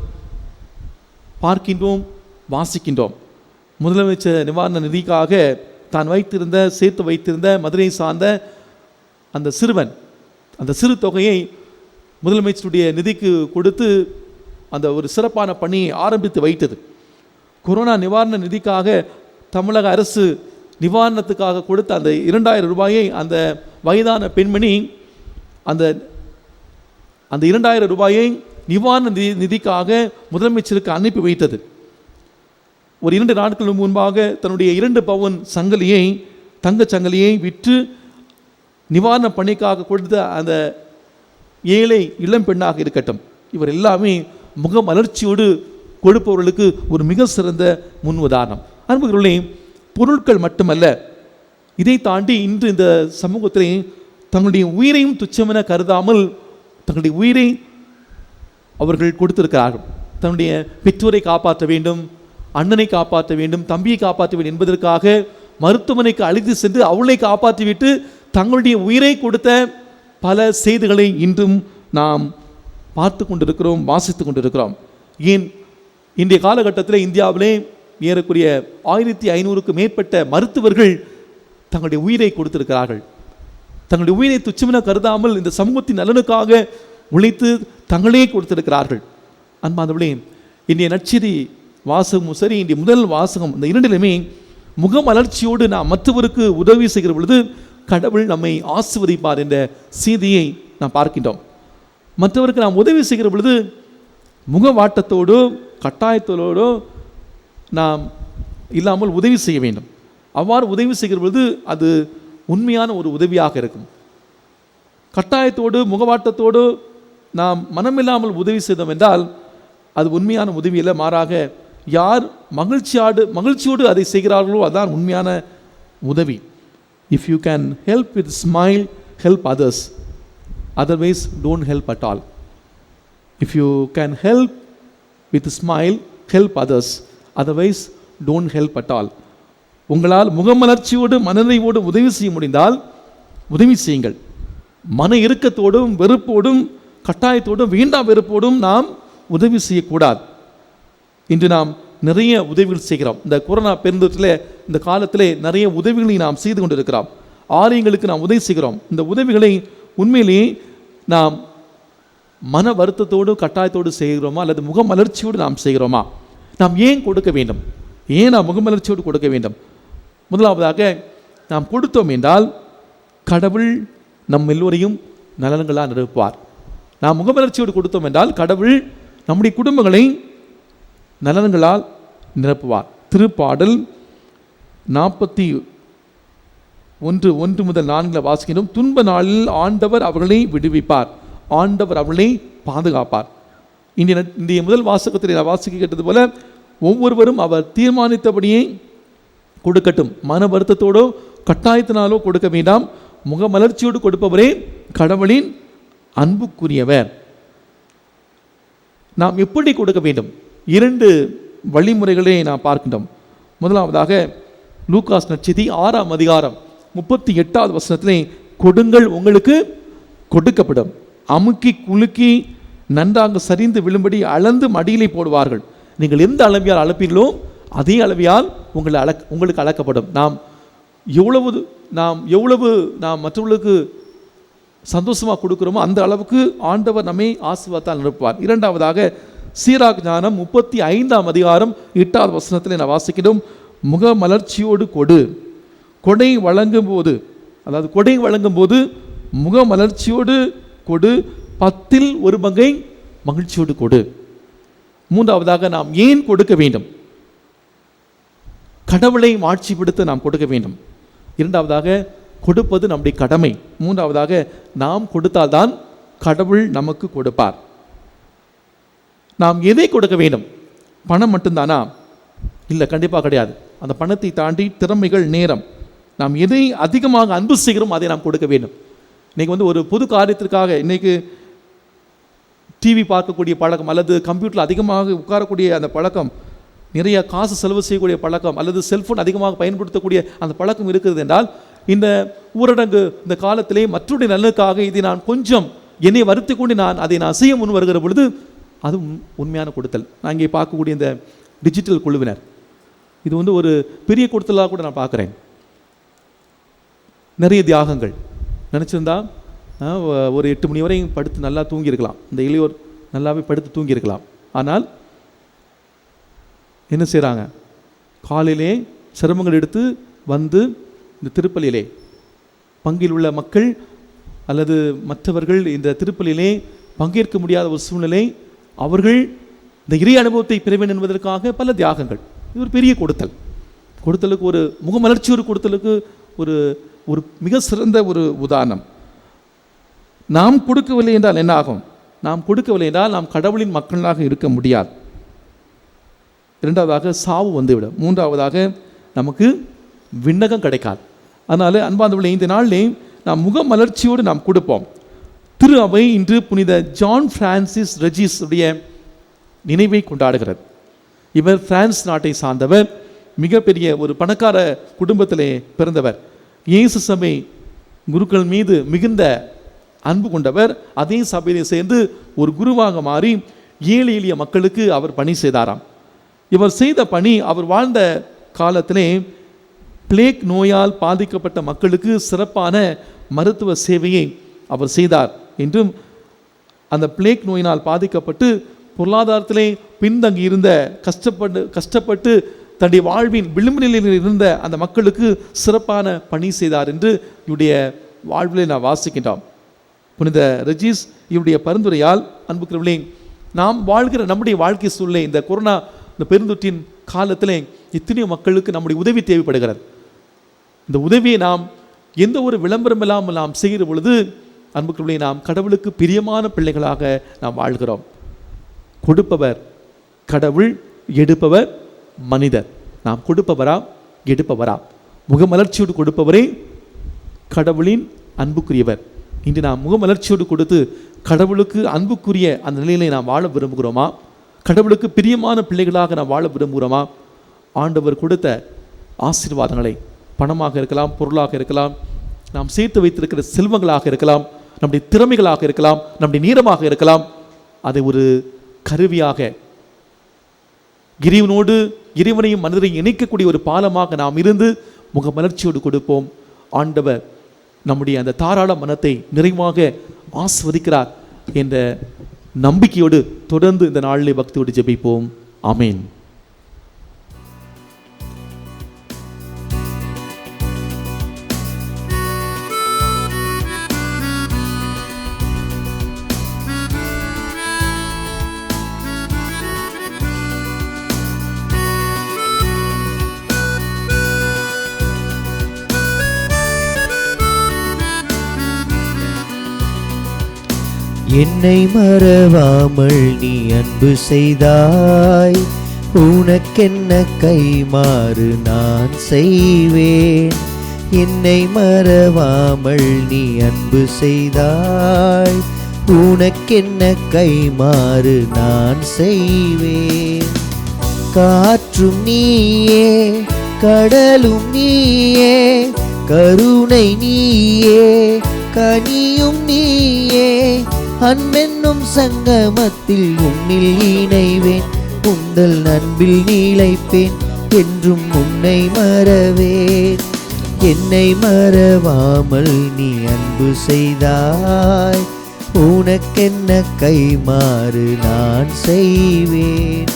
பார்க்கின்றோம், வாசிக்கின்றோம். முதலமைச்சர் நிவாரண நிதிக்காக தான் சேர்த்து வைத்திருந்த மதுரை சார்ந்த அந்த சிறுவன் அந்த சிறு தொகையை முதலமைச்சருடைய நிதிக்கு கொடுத்து அந்த ஒரு சிறப்பான பணியை ஆரம்பித்து வைத்தது. கொரோனா நிவாரண நிதிக்காக தமிழக அரசு நிவாரணத்துக்காக கொடுத்த அந்த 2000 ரூபாயை அந்த வயதான பெண்மணி அந்த 2000 ரூபாயை நிவாரண நிதிக்காக முதலமைச்சருக்கு அனுப்பி வைத்தது. ஒரு 2 நாட்கள் முன்பாக தன்னுடைய 2 பவுன் சங்கிலியை தங்கச் சங்கிலியை விற்று நிவாரண பணிக்காக கொடுத்த அந்த ஏழை இளம் பெண்ணாக இருக்கட்டும், இவர் எல்லாமே முகமலர்ச்சியோடு கொடுப்பவர்களுக்கு ஒரு மிக சிறந்த முன் உதாரணம். அன்புகளே, பொருட்கள் மட்டுமல்ல, இதை தாண்டி இன்று இந்த சமூகத்திலே தங்களுடைய உயிரையும் துச்சமென கருதாமல் தங்களுடைய உயிரை அவர்கள் கொடுத்திருக்கிறார்கள். தன்னுடைய பெற்றோரை காப்பாற்ற வேண்டும், அண்ணனை காப்பாற்ற வேண்டும், தம்பியை காப்பாற்ற வேண்டும் என்பதற்காக மருத்துவமனைக்கு அழைத்து சென்று அவளை காப்பாற்றிவிட்டு தங்களுடைய உயிரை கொடுத்த பல செய்திகளை இன்றும் நாம் பார்த்து கொண்டிருக்கிறோம், வாசித்து கொண்டிருக்கிறோம். ஏன் இன்றைய காலகட்டத்தில் இந்தியாவிலே ஏறக்குரிய 1500க்கும் மேற்பட்ட மருத்துவர்கள் தங்களுடைய உயிரை கொடுத்திருக்கிறார்கள். தங்களுடைய உயிரை துச்சமென கருதாமல் இந்த சமூகத்தின் நலனுக்காக உழைத்து தங்களே கொடுத்திருக்கிறார்கள். அன்பானவர்களே, இன்றைய நற்செய்தி வாசகமும் சரி, இன்றைய முதல் வாசகம், இந்த இரண்டிலுமே முகமலர்ச்சியோடு நாம் மற்றவருக்கு உதவி செய்கிற பொழுது கடவுள் நம்மை ஆசீர்வதிப்பார் என்ற செய்தியை நாம் பார்க்கின்றோம். மற்றவருக்கு நாம் உதவி செய்கிற பொழுது முகவாட்டத்தோடோ கட்டாயத்தோடோ நாம் இல்லாமல் உதவி செய்ய வேண்டும். அவ்வாறு உதவி செய்கிற பொழுது அது உண்மையான ஒரு உதவியாக இருக்கும். கட்டாயத்தோடு முகவாட்டத்தோடு நாம் மனமில்லாமல் உதவி செய்தோம் என்றால் அது உண்மையான உதவி இல்லை. மாறாக யார் மகிழ்ச்சியோடு அதை செய்கிறார்களோ அதுதான் உண்மையான உதவி. If you can help with smile, help others, otherwise don't help at all. If you can help with smile, help others, otherwise don't help at all. உங்களால் முகமலர்ச்சியோடு மனநிறைவோடு உதவி செய்ய முடிந்தால் உதவி செய்யுங்கள். மன இறுக்கத்தோடும் வெறுப்போடும் கட்டாயத்தோடும் வேண்டா வெறுப்போடும் நாம் உதவி செய்யக்கூடாது. இன்று நாம் நிறைய உதவிகள் செய்கிறோம். இந்த கொரோனா பெருந்தொற்றில் இந்த காலத்திலே நிறைய உதவிகளை நாம் செய்து கொண்டிருக்கிறோம். ஆலயங்களுக்கு நாம் உதவி செய்கிறோம். இந்த உதவிகளை உண்மையிலேயே நாம் மன வருத்தத்தோடு கட்டாயத்தோடு செய்கிறோமா அல்லது முகமலர்ச்சியோடு நாம் செய்கிறோமா? நாம் ஏன் கொடுக்க வேண்டும்? ஏன் நாம் முகமலர்ச்சியோடு கொடுக்க வேண்டும்? முதலாவதாக, நாம் கொடுத்தோம் என்றால் கடவுள் நம் எல்லோரையும் நலன்களால் நிரப்புவார். நாம் முகமலர்ச்சியோடு கொடுத்தோம் என்றால் கடவுள் நம்முடைய குடும்பங்களை நலன்களால் நிரப்புவார். திருப்பாடல் 41:1 முதல் 4 வாசிக்கிறோம். துன்ப நாளில் ஆண்டவர் அவர்களை விடுவிப்பார், ஆண்டவர் அவர்களை பாதுகாப்பார். இன்றைய முதல் வாசகத்தில் நான் வாசிக்க கேட்டது போல ஒவ்வொருவரும் அவர் தீர்மானித்தபடியே கொடுக்கட்டும். மன வருத்தத்தோடோ கட்டாயத்தினாலோ கொடுக்க வேண்டாம். முகமலர்ச்சியோடு கொடுப்பவரே கடவுளின் அன்புக்குரியவர். நாம் எப்படி கொடுக்க வேண்டும்? 2 வழிமுறைகளை நாம் பார்க்கின்றோம். முதலாவதாக, லூகாஸ் நற்செய்தி 6ஆம் அதிகாரம் 38வது வசனத்திலே, கொடுங்கள் உங்களுக்கு கொடுக்கப்படும், அமுக்கி குலுக்கி நன்றாக சரிந்து விழும்படி அளந்து மடியிலே போடுவார்கள். நீங்கள் எந்த அளவியால் அளப்பீர்களோ அதே அளவியால் உங்களுக்கு அளக்கப்படும். நாம் எவ்வளவு மற்றவர்களுக்கு சந்தோஷமாக கொடுக்கிறோமோ அந்த அளவுக்கு ஆண்டவர் நம்மை ஆசீர்வாதத்தால் நிரப்புவார். இரண்டாவதாக, சீராக் ஞானம் 35ஆம் அதிகாரம் 8வது வசனத்தில் நான் வாசிக்கிறோம். முகமலர்ச்சியோடு கொடு, கொடை வழங்கும் போது முகமலர்ச்சியோடு கொடு, 10ல் 1 பங்கை மகிழ்ச்சியோடு கொடு. மூன்றாவதாக, நாம் ஏன் கொடுக்க வேண்டும்? கடவுளை மாட்சிப்படுத்த நாம் கொடுக்க வேண்டும். இரண்டாவதாக, கொடுப்பது நம்முடைய கடமை. மூன்றாவதாக, நாம் கொடுத்தால்தான் கடவுள் நமக்கு கொடுப்பார். நாம் எதை கொடுக்க வேண்டும்? பணம் மட்டும்தானா? இல்லை, கண்டிப்பாக கிடையாது. அந்த பணத்தை தாண்டி திறமைகள், நேரம், நாம் எதை அதிகமாக அன்பு செய்கிறோம் அதை நாம் கொடுக்க வேண்டும். இன்றைக்கி ஒரு பொது காரியத்திற்காக இன்றைக்கு டிவி பார்க்கக்கூடிய பழக்கம் அல்லது கம்ப்யூட்டரில் அதிகமாக உட்காரக்கூடிய அந்த பழக்கம், நிறைய காசு செலவு செய்யக்கூடிய பழக்கம் அல்லது செல்ஃபோன் அதிகமாக பயன்படுத்தக்கூடிய அந்த பழக்கம் இருக்கிறது என்றால், இந்த ஊரடங்கு இந்த காலத்திலே மற்றொரு நலனுக்காக இதை நான் கொஞ்சம் என்னை வருத்தி கொண்டு அதை நான் செய்ய முன் வருகிற பொழுது அது உண்மையான கொடுத்தல். நான் இங்கே பார்க்கக்கூடிய இந்த டிஜிட்டல் குழுவினர், இது ஒரு பெரிய கொடுத்தலாக கூட நான் பார்க்குறேன். நிறைய தியாகங்கள். நினச்சிருந்தா ஒரு 8 மணி வரையும் படுத்து நல்லா தூங்கியிருக்கலாம். இந்த இளையோர் நல்லாவே படுத்து தூங்கியிருக்கலாம். ஆனால் என்ன செய்கிறாங்க? காலையிலே சிரமங்கள் எடுத்து வந்து இந்த திருப்பலியிலே பங்கில் உள்ள மக்கள் அல்லது மற்றவர்கள் இந்த திருப்பலியிலே பங்கேற்க முடியாத ஒரு சூழ்நிலை, அவர்கள் இந்த இறை அனுபவத்தை பெற வேண்டும் என்பதற்காக பல தியாகங்கள். இது ஒரு பெரிய கொடுத்தலுக்கு ஒரு முகமலர்ச்சி, ஒரு கொடுத்தலுக்கு ஒரு ஒரு மிக சிறந்த ஒரு உதாரணம். நாம் கொடுக்கவில்லை என்றால் என்ன ஆகும்? நாம் கொடுக்கவில்லை என்றால் நாம் கடவுளின் மக்களாக இருக்க முடியாது. இரண்டாவதாக சாவு வந்துவிடும். மூன்றாவதாக நமக்கு விண்ணகம் கிடைக்காது. அதனால் அன்பார்ந்தவர்களே, இந்த நாளிலே நாம் முகமலர்ச்சியோடு நாம் கொடுப்போம். திரு அவை இன்று புனித ஜான் பிரான்சிஸ் ரெஜிஸ் உடைய நினைவை கொண்டாடுகிறது. இவர் பிரான்ஸ் நாட்டை சார்ந்தவர். மிகப்பெரிய ஒரு பணக்கார குடும்பத்திலே பிறந்தவர். இயேசு சபை குருக்கள் மீது மிகுந்த அன்பு கொண்டவர். அதே சபையிலே சேர்ந்து ஒரு குருவாக மாறி ஏழை எளிய மக்களுக்கு அவர் பணி செய்தாராம். இவர் செய்த பணி, அவர் வாழ்ந்த காலத்திலே பிளேக் நோயால் பாதிக்கப்பட்ட மக்களுக்கு சிறப்பான மருத்துவ சேவையை அவர் செய்தார் என்றும், அந்த பிளேக் நோயினால் பாதிக்கப்பட்டு பொருளாதாரத்திலே பின்தங்கி இருந்த கஷ்டப்பட்டு தன்னுடைய வாழ்வின் விளிம்பு நிலையில் இருந்த அந்த மக்களுக்கு சிறப்பான பணி செய்தார் என்று இவருடைய வாழ்விலே நான் வாசிக்கின்றோம். புனித ரெஜிஸ் இவருடைய பரிந்துரையால் அன்புக்குரியவர்களே, நாம் வாழ்கிற நம்முடைய வாழ்க்கை சூழ்நிலை, இந்த கொரோனா இந்த பெருந்தொற்றின் காலத்தில் எத்தனையோ மக்களுக்கு நம்முடைய உதவி தேவைப்படுகிறது. இந்த உதவியை நாம் எந்த ஒரு விளம்பரம் இல்லாமல் நாம் செய்கிற பொழுது அன்புக்குரியவர்களே, நாம் கடவுளுக்கு பிரியமான பிள்ளைகளாக நாம் வாழ்கிறோம். கொடுப்பவர் கடவுள், எடுப்பவர் மனிதர். நாம் கொடுப்பவரா எடுப்பவரா? முகமலர்ச்சியோடு கொடுப்பவரே கடவுளின் அன்புக்குரியவர். இன்று நாம் முகமலர்ச்சியோடு கொடுத்து கடவுளுக்கு அன்புக்குரிய அந்த நிலையிலே நாம் வாழ விரும்புகிறோமா? கடவுளுக்கு பிரியமான பிள்ளைகளாக நாம் வாழ விரும்புகிறோமா? ஆண்டவர் கொடுத்த ஆசீர்வாதங்களை, பணமாக இருக்கலாம், பொருளாக இருக்கலாம், நாம் சேர்த்து வைத்திருக்கிற செல்வங்களாக இருக்கலாம், நம்முடைய திறமைகளாக இருக்கலாம், நம்முடைய நேரமாக இருக்கலாம், அதை ஒரு கருவியாக இறைவனோடு, இறைவனையும் மனிதரையும் இணைக்கக்கூடிய ஒரு பாலமாக நாம் இருந்து முகமலர்ச்சியோடு கொடுப்போம். ஆண்டவர் நம்முடைய அந்த தாராள மனத்தை நிறைவாக ஆஸ்வதிக்கிறார் என்ற நம்பிக்கையோடு தொடர்ந்து இந்த நாளிலே பக்தியோடு ஜெபிப்போம். ஆமென். என்னை மறவாமல் நீ அன்பு செய்தாய், உனக்கென்ன கைமாறு நான் செய்வேன். என்னை மறவாமல் நீ அன்பு செய்தாய், உனக்கென்ன கைமாறு நான் செய்வேன். காற்றும் நீயே, கடலும் நீயே, கருணை நீயே, கனியும் நீயே, அன்பென்னும் சங்கமத்தில் உன்னில் இணைவேன். உந்தல் அன்பில் நீளைப்பேன், என்றும் உன்னை மறவேன். என்னை மறவாமல் நீ அன்பு செய்தாய், உனக்கென்ன கைமாறு நான் செய்வேன்.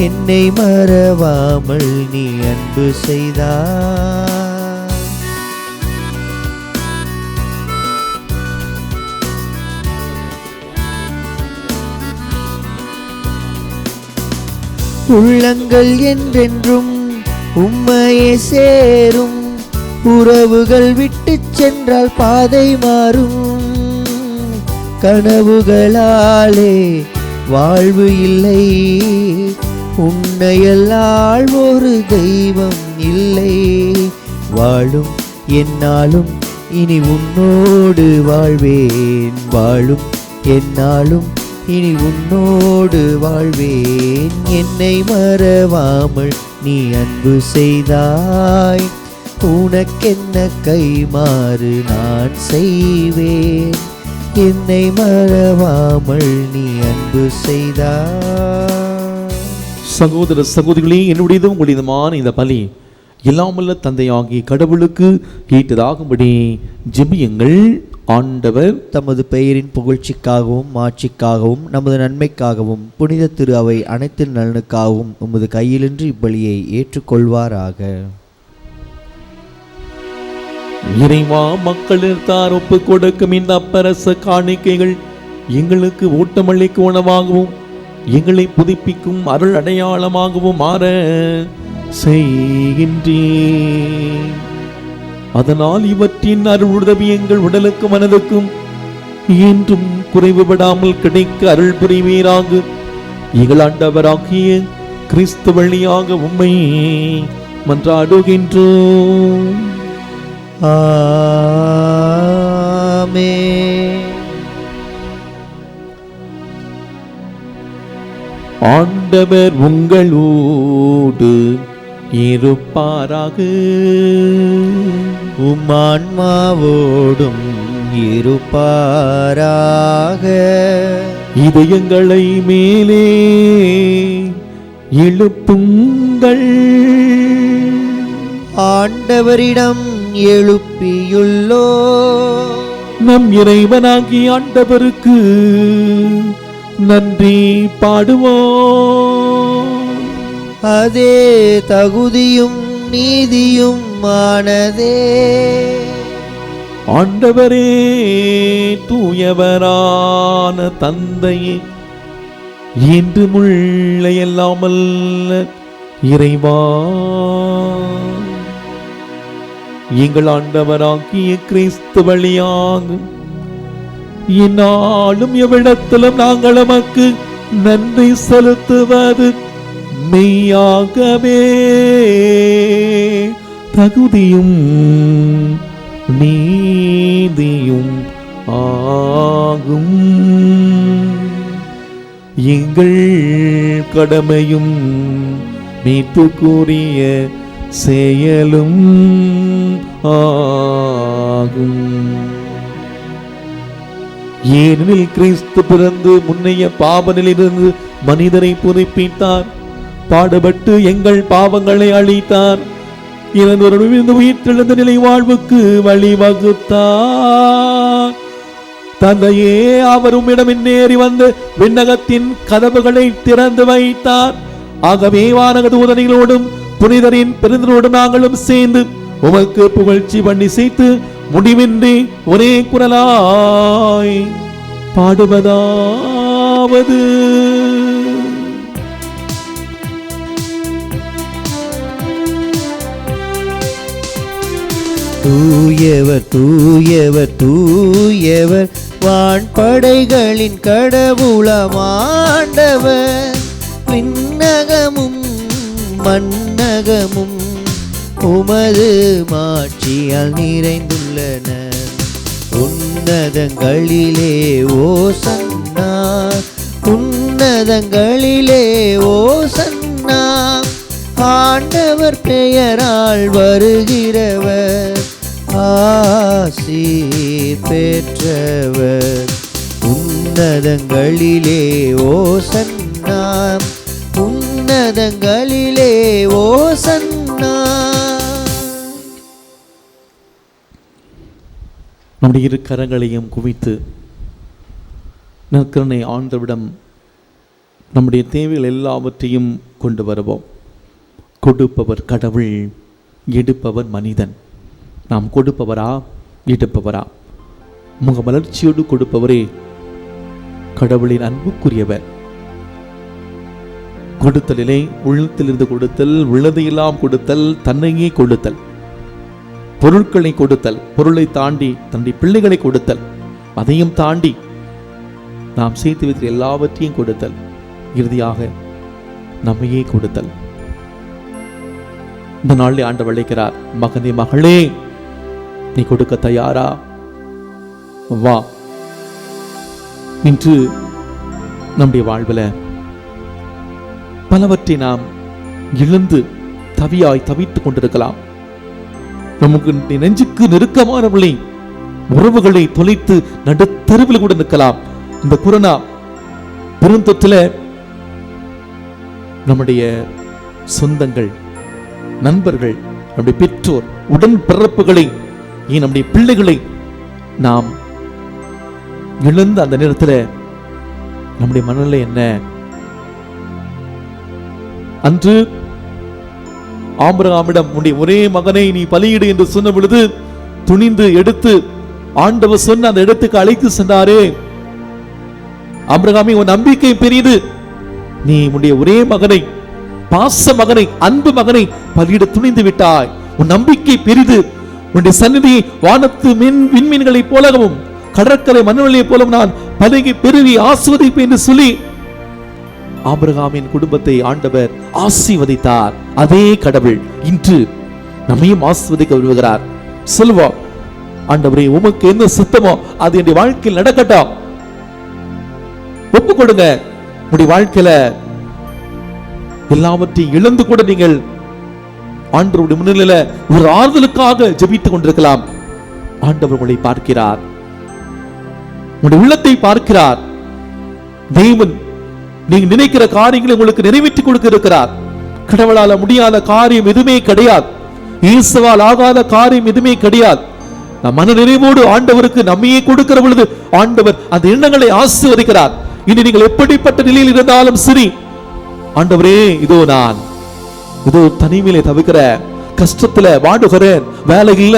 என்னை மறவாமல் நீ அன்பு செய்தாய். உள்ளங்கள் என்றென்றும் உம்மையே சேரும், உறவுகள் விட்டு சென்றால் பாதை மாறும். கனவுகளாலே வாழ்வு இல்லை, உன்னையல்லால் ஒரு தெய்வம் இல்லை. வாழும் என்னாலும் இனி உன்னோடு வாழ்வேன், வாழும் என்னாலும் இனி உன்னோடு வாழ்வேன். என்னை மறவாமல் நீ அன்பு செய்தாய், உனக்கென்ன கைமாறு நான் செய்வேன். என்னை மறவாமல் நீ அன்பு செய்தாய். சகோதர சகோதரிகளே, என்னுடையதும் உங்களுடையதுமான இந்த பலி எல்லாமல்ல தந்தையாகிய கடவுளுக்கு ஈட்டதாகும்படி ஜெபியுங்கள். ஆண்டவர் தமது பெயரின் புகழ்ச்சிக்காகவும் மாட்சிக்காகவும் நமது நன்மைக்காகவும் புனித திரு அவை அனைத்து நலனுக்காகவும் உமது கையிலின்றி இப்பலியை ஏற்றுக்கொள்வாராக. இறைவா, மக்களிடத்தார் ஒப்பு கொடுக்கும் இந்த அப்பரச காணிக்கைகள் எங்களுக்கு ஊட்டமளிக்கு உணவாகவும் எங்களை புதுப்பிக்கும் அருள் அடையாளமாகவும் மாற செய்கின்றேன். அதனால் இவற்றின் அருள் உதவி எங்கள் உடலுக்கும் மனதுக்கும் என்றும் குறைவுபடாமல் கிடைக்க அருள் புரிவீராக. எங்கள் ஆண்டவராகிய கிறிஸ்து வழியாக உம்மை மன்றாடுகின்றோம். ஆமென். ஆண்டவர் உங்களோடு இருப்பாராக. உம் ஆன்மாவோடும் இருப்பாராக. இதயங்களை மேலே எழுப்புங்கள். ஆண்டவரிடம் எழுப்பியுள்ளோ. நம் இறைவனாகிய ஆண்டவருக்கு நன்றி பாடுவோம். அதே தகுதியும் நீதியும் ஆனதே. ஆண்டவரே, தூயவரான தந்தையே, என்று முள்ள எல்லாமல்ல இறைவா, எங்கள் ஆண்டவராகிய கிறிஸ்து வழியாக இந்நாளும் எவ்விடத்திலும் நாங்கள் நமக்கு நன்றி செலுத்துவது மெய்யாகவே தகுதியும் நீதியும் ஆகும். எங்கள் கடமையும் மீட்புக்குரிய செயலும் ஆகும். ஏனெனில் கிறிஸ்து பிறந்து முன்னைய பாவனிலிருந்து மனிதரை புதுப்பித்தார், பாடுபட்டு எங்கள் பாவங்களை அழித்தார், இறந்தோரிலிருந்து உயிர்த்தெழுந்த நிலை வாழ்வுக்கு வழிவகுத்தார். தந்தையே, அவர் உம்மிடம் ஏறி வந்து விண்ணகத்தின் கதவுகளை திறந்து வைத்தார். ஆகவே வானக தூதர்களோடும் புனிதரின் பெருந்தரோடும் நாங்களும் சேர்ந்து உமக்கு புகழ்ச்சி பண்ணி செய்து முடிவின்றி ஒரே குரலாய் பாடுவதாவது: தூயவர் தூயவர் தூயவர் வான்படைகளின் கடவுளமாண்டவர். விண்ணகமும் மண்ணகமும் உமது மாட்சியால் நிறைந்துள்ளன. உன்னதங்களிலே ஓசன்னா, உன்னதங்களிலே ஓசன்னா. ஆண்டவர் பெயரால் வருகிறவர் ஆசி பெற்றவர். உன்னதங்களிலே ஓசன்னா, உன்னதங்களிலே ஓசன்னா. நம்முடைய இரு கரங்களையும் குவித்து நற்கருணை ஆண்டவரிடம் நம்முடைய தேவைகள் எல்லாவற்றையும் கொண்டு வருவோம். கொடுப்பவர் கடவுள், எடுப்பவர் மனிதன். நாம் கொடுப்பவரா எடுப்பவரா? முக மலர்ச்சியோடு கொடுப்பவரே கடவுளின் அன்புக்குரியவர். கொடுத்தலிலே உள்ளத்திலிருந்து கொடுத்தல், உள்ளதையெல்லாம் கொடுத்தல், தன்னையே கொடுத்தல், பொருட்களை கொடுத்தல், பொருளை தாண்டி தன்னுடைய பிள்ளைகளை கொடுத்தல், அதையும் தாண்டி நாம் சேர்த்து வைத்த எல்லாவற்றையும் கொடுத்தல், இறுதியாக நம்மையே கொடுத்தல். இந்த நாளில் ஆண்டவர் அழைக்கிறார், மகனே மகளே, நீ கொடுக்க தயாரா? வா. இன்று நம்முடைய வாழ்வில் பலவற்றை நாம் இழந்து தவியாய் தவித்துக் கொண்டிருக்கலாம். நமக்கு நெஞ்சுக்கு நெருக்கமானவர்களை, உறவுகளை தொலைத்து நடுத்தெருவில் கூட நிற்கலாம். இந்த கொரோனா பெருந்தொற்றில நம்முடைய சொந்தங்கள், நண்பர்கள், நம்முடைய பெற்றோர், உடன் பிறப்புகளை, நம்முடைய பிள்ளைகளை நாம் இழந்த அந்த நேரத்தில் நம்முடைய மனநிலை என்ன? அன்று ஆபிரகாமிடம் உன்னுடைய ஒரே மகனை நீ பலியிடு என்று சொன்ன பொழுது துணிந்து எடுத்து ஆண்டவர் சொன்ன அந்த இடத்துக்கு அழைத்து சென்றாரே. ஆபிரகாமே, உன் நம்பிக்கை பெரியது, நீ உன்னுடைய ஒரே மகனை, பாச மகனை, அன்பு மகனை பலியிட துணிந்து விட்டாய். உன் நம்பிக்கை பெரிது. உன்னுடைய சந்நிதியை வானத்து விண்மீன்களைப் போலவும் கடற்கரை மண்வெளியைப் போலவும் நான் பலகி பெருவி ஆசீர்வதிப்பேன் என்று சொல்லி ஆபிரகாமின் குடும்பத்தை ஆண்டவர் ஆசீர்வதித்தார். அதே கடவுள் இன்று நம்மையும் ஆசீர்வதிக்க விரும்புகிறார். சொல்லுவோம், ஆண்டவரே, உமக்கு என்ன சித்தமோ அது என்னுடைய வாழ்க்கையில் நடக்கட்டும். ஒப்பு கொடுங்க. உங்களுடைய வாழ்க்கையில எல்லாவற்றையும் இழந்து கூட நீங்கள் ஆண்டவருடைய முன்னிலையில ஒரு ஆறுதலுக்காக ஜெபித்துக் கொண்டிருக்கலாம். ஆண்டவர் உங்களை பார்க்கிறார், உங்களுடைய உள்ளத்தை பார்க்கிறார். தேவன் நீங்க நினைக்கிற காரியங்களை உங்களுக்கு நிறைவேற்றி கொடுக்க இருக்கிறார். கடவுளால முடியாத காரியம் எதுவுமே கிடையாது. இயேசுவால் ஆகாத காரியம் எதுவுமே கிடையாது. மன நிறைவோடு ஆண்டவருக்கு நம்மையே கொடுக்கிற பொழுது ஆண்டவர் அந்த எண்ணங்களை ஆசீர்வதிக்கிறார். இனி நீங்கள் எப்படிப்பட்ட நிலையில் இருந்தாலும் சரி, ஆண்டவரே, இதோ நான் இதோ தனிமையிலே தவிக்கிற, கஷ்டத்துல வாடுகிறேன், வேலை இல்ல,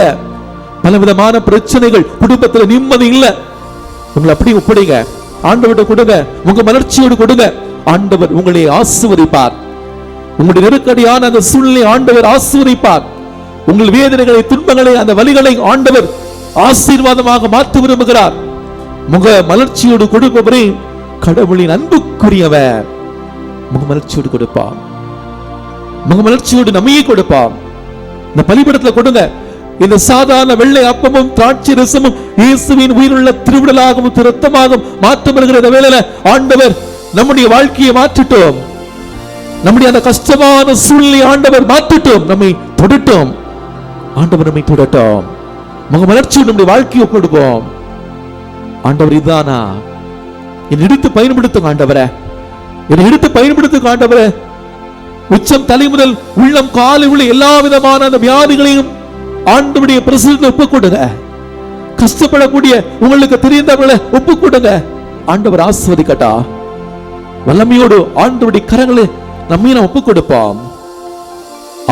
பலவிதமான பிரச்சனைகள், குடும்பத்துல நிம்மதி இல்ல, உங்களை அப்படி ஒப்படைங்க, ஆண்டவர்கிட்ட கொடுங்க, உங்க மலர்ச்சியோடு கொடுங்க. ஆண்டவர் உங்களை ஆசீர்வதிப்பார். உங்களுடைய நெருக்கடியான அந்த சூழ்நிலை ஆண்டவர் ஆசீர்வதிப்பார். உங்கள் வேதனைகளை, துன்பங்களை, அந்த வலிகளை ஆண்டவர் ஆசீர்வாதமாக மாற்ற விரும்புகிறார். முக மலர்ச்சியோடு கொடுப்பவரே கடவுளின் அன்புக்குரியவர். முக மலர்ச்சியோடு கொடுப்பார். முக மலர்ச்சியோடு நம்மையே கொடுப்பார். இந்த பலிபீடத்துல கொடுங்க. இந்த சாதாரண வெள்ளை அப்பமும் திராட்சை ரசமும் இயேசுவின் உயிருள்ள திருவிடலாகவும் இரத்தமாகவும் மாற்றம் வருகிற வேளையில ஆண்டவர் நம்முடைய வாழ்க்கையை மாற்றட்டும். நம்முடைய அந்த கஷ்டமான சூழ்நிலை ஆண்டவர் மாற்றட்டும். நம்மை தொடட்டும். ஆண்டவர் நம்மை தொடட்டும். முக மலர்ச்சியோடு நம்முடைய வாழ்க்கையை கொடுப்போம். ஆண்டவர் இதுதானா? என்னை எடுத்து பயன்படுத்தும் ஆண்டவரே, என்னை எடுத்து பயன்படுத்தும் ஆண்டவரே. உச்சம் தலை முதல் உள்ளம் காலை உள்ள எல்லா விதமான அந்த வியாதிகளையும் ஆண்டவருடைய பிரசன்னத்தில் ஒப்புக் கொடுங்க. கஷ்டப்படக்கூடிய உங்களுக்கு தெரிந்தவர்களை ஒப்புக் கொடுங்க. ஆண்டவர் ஆசீர்வதிக்கட்டா. வல்லமையோடு ஆண்டவருடைய கரங்களை நம்மை நாம் ஒப்புக் கொடுப்போம்.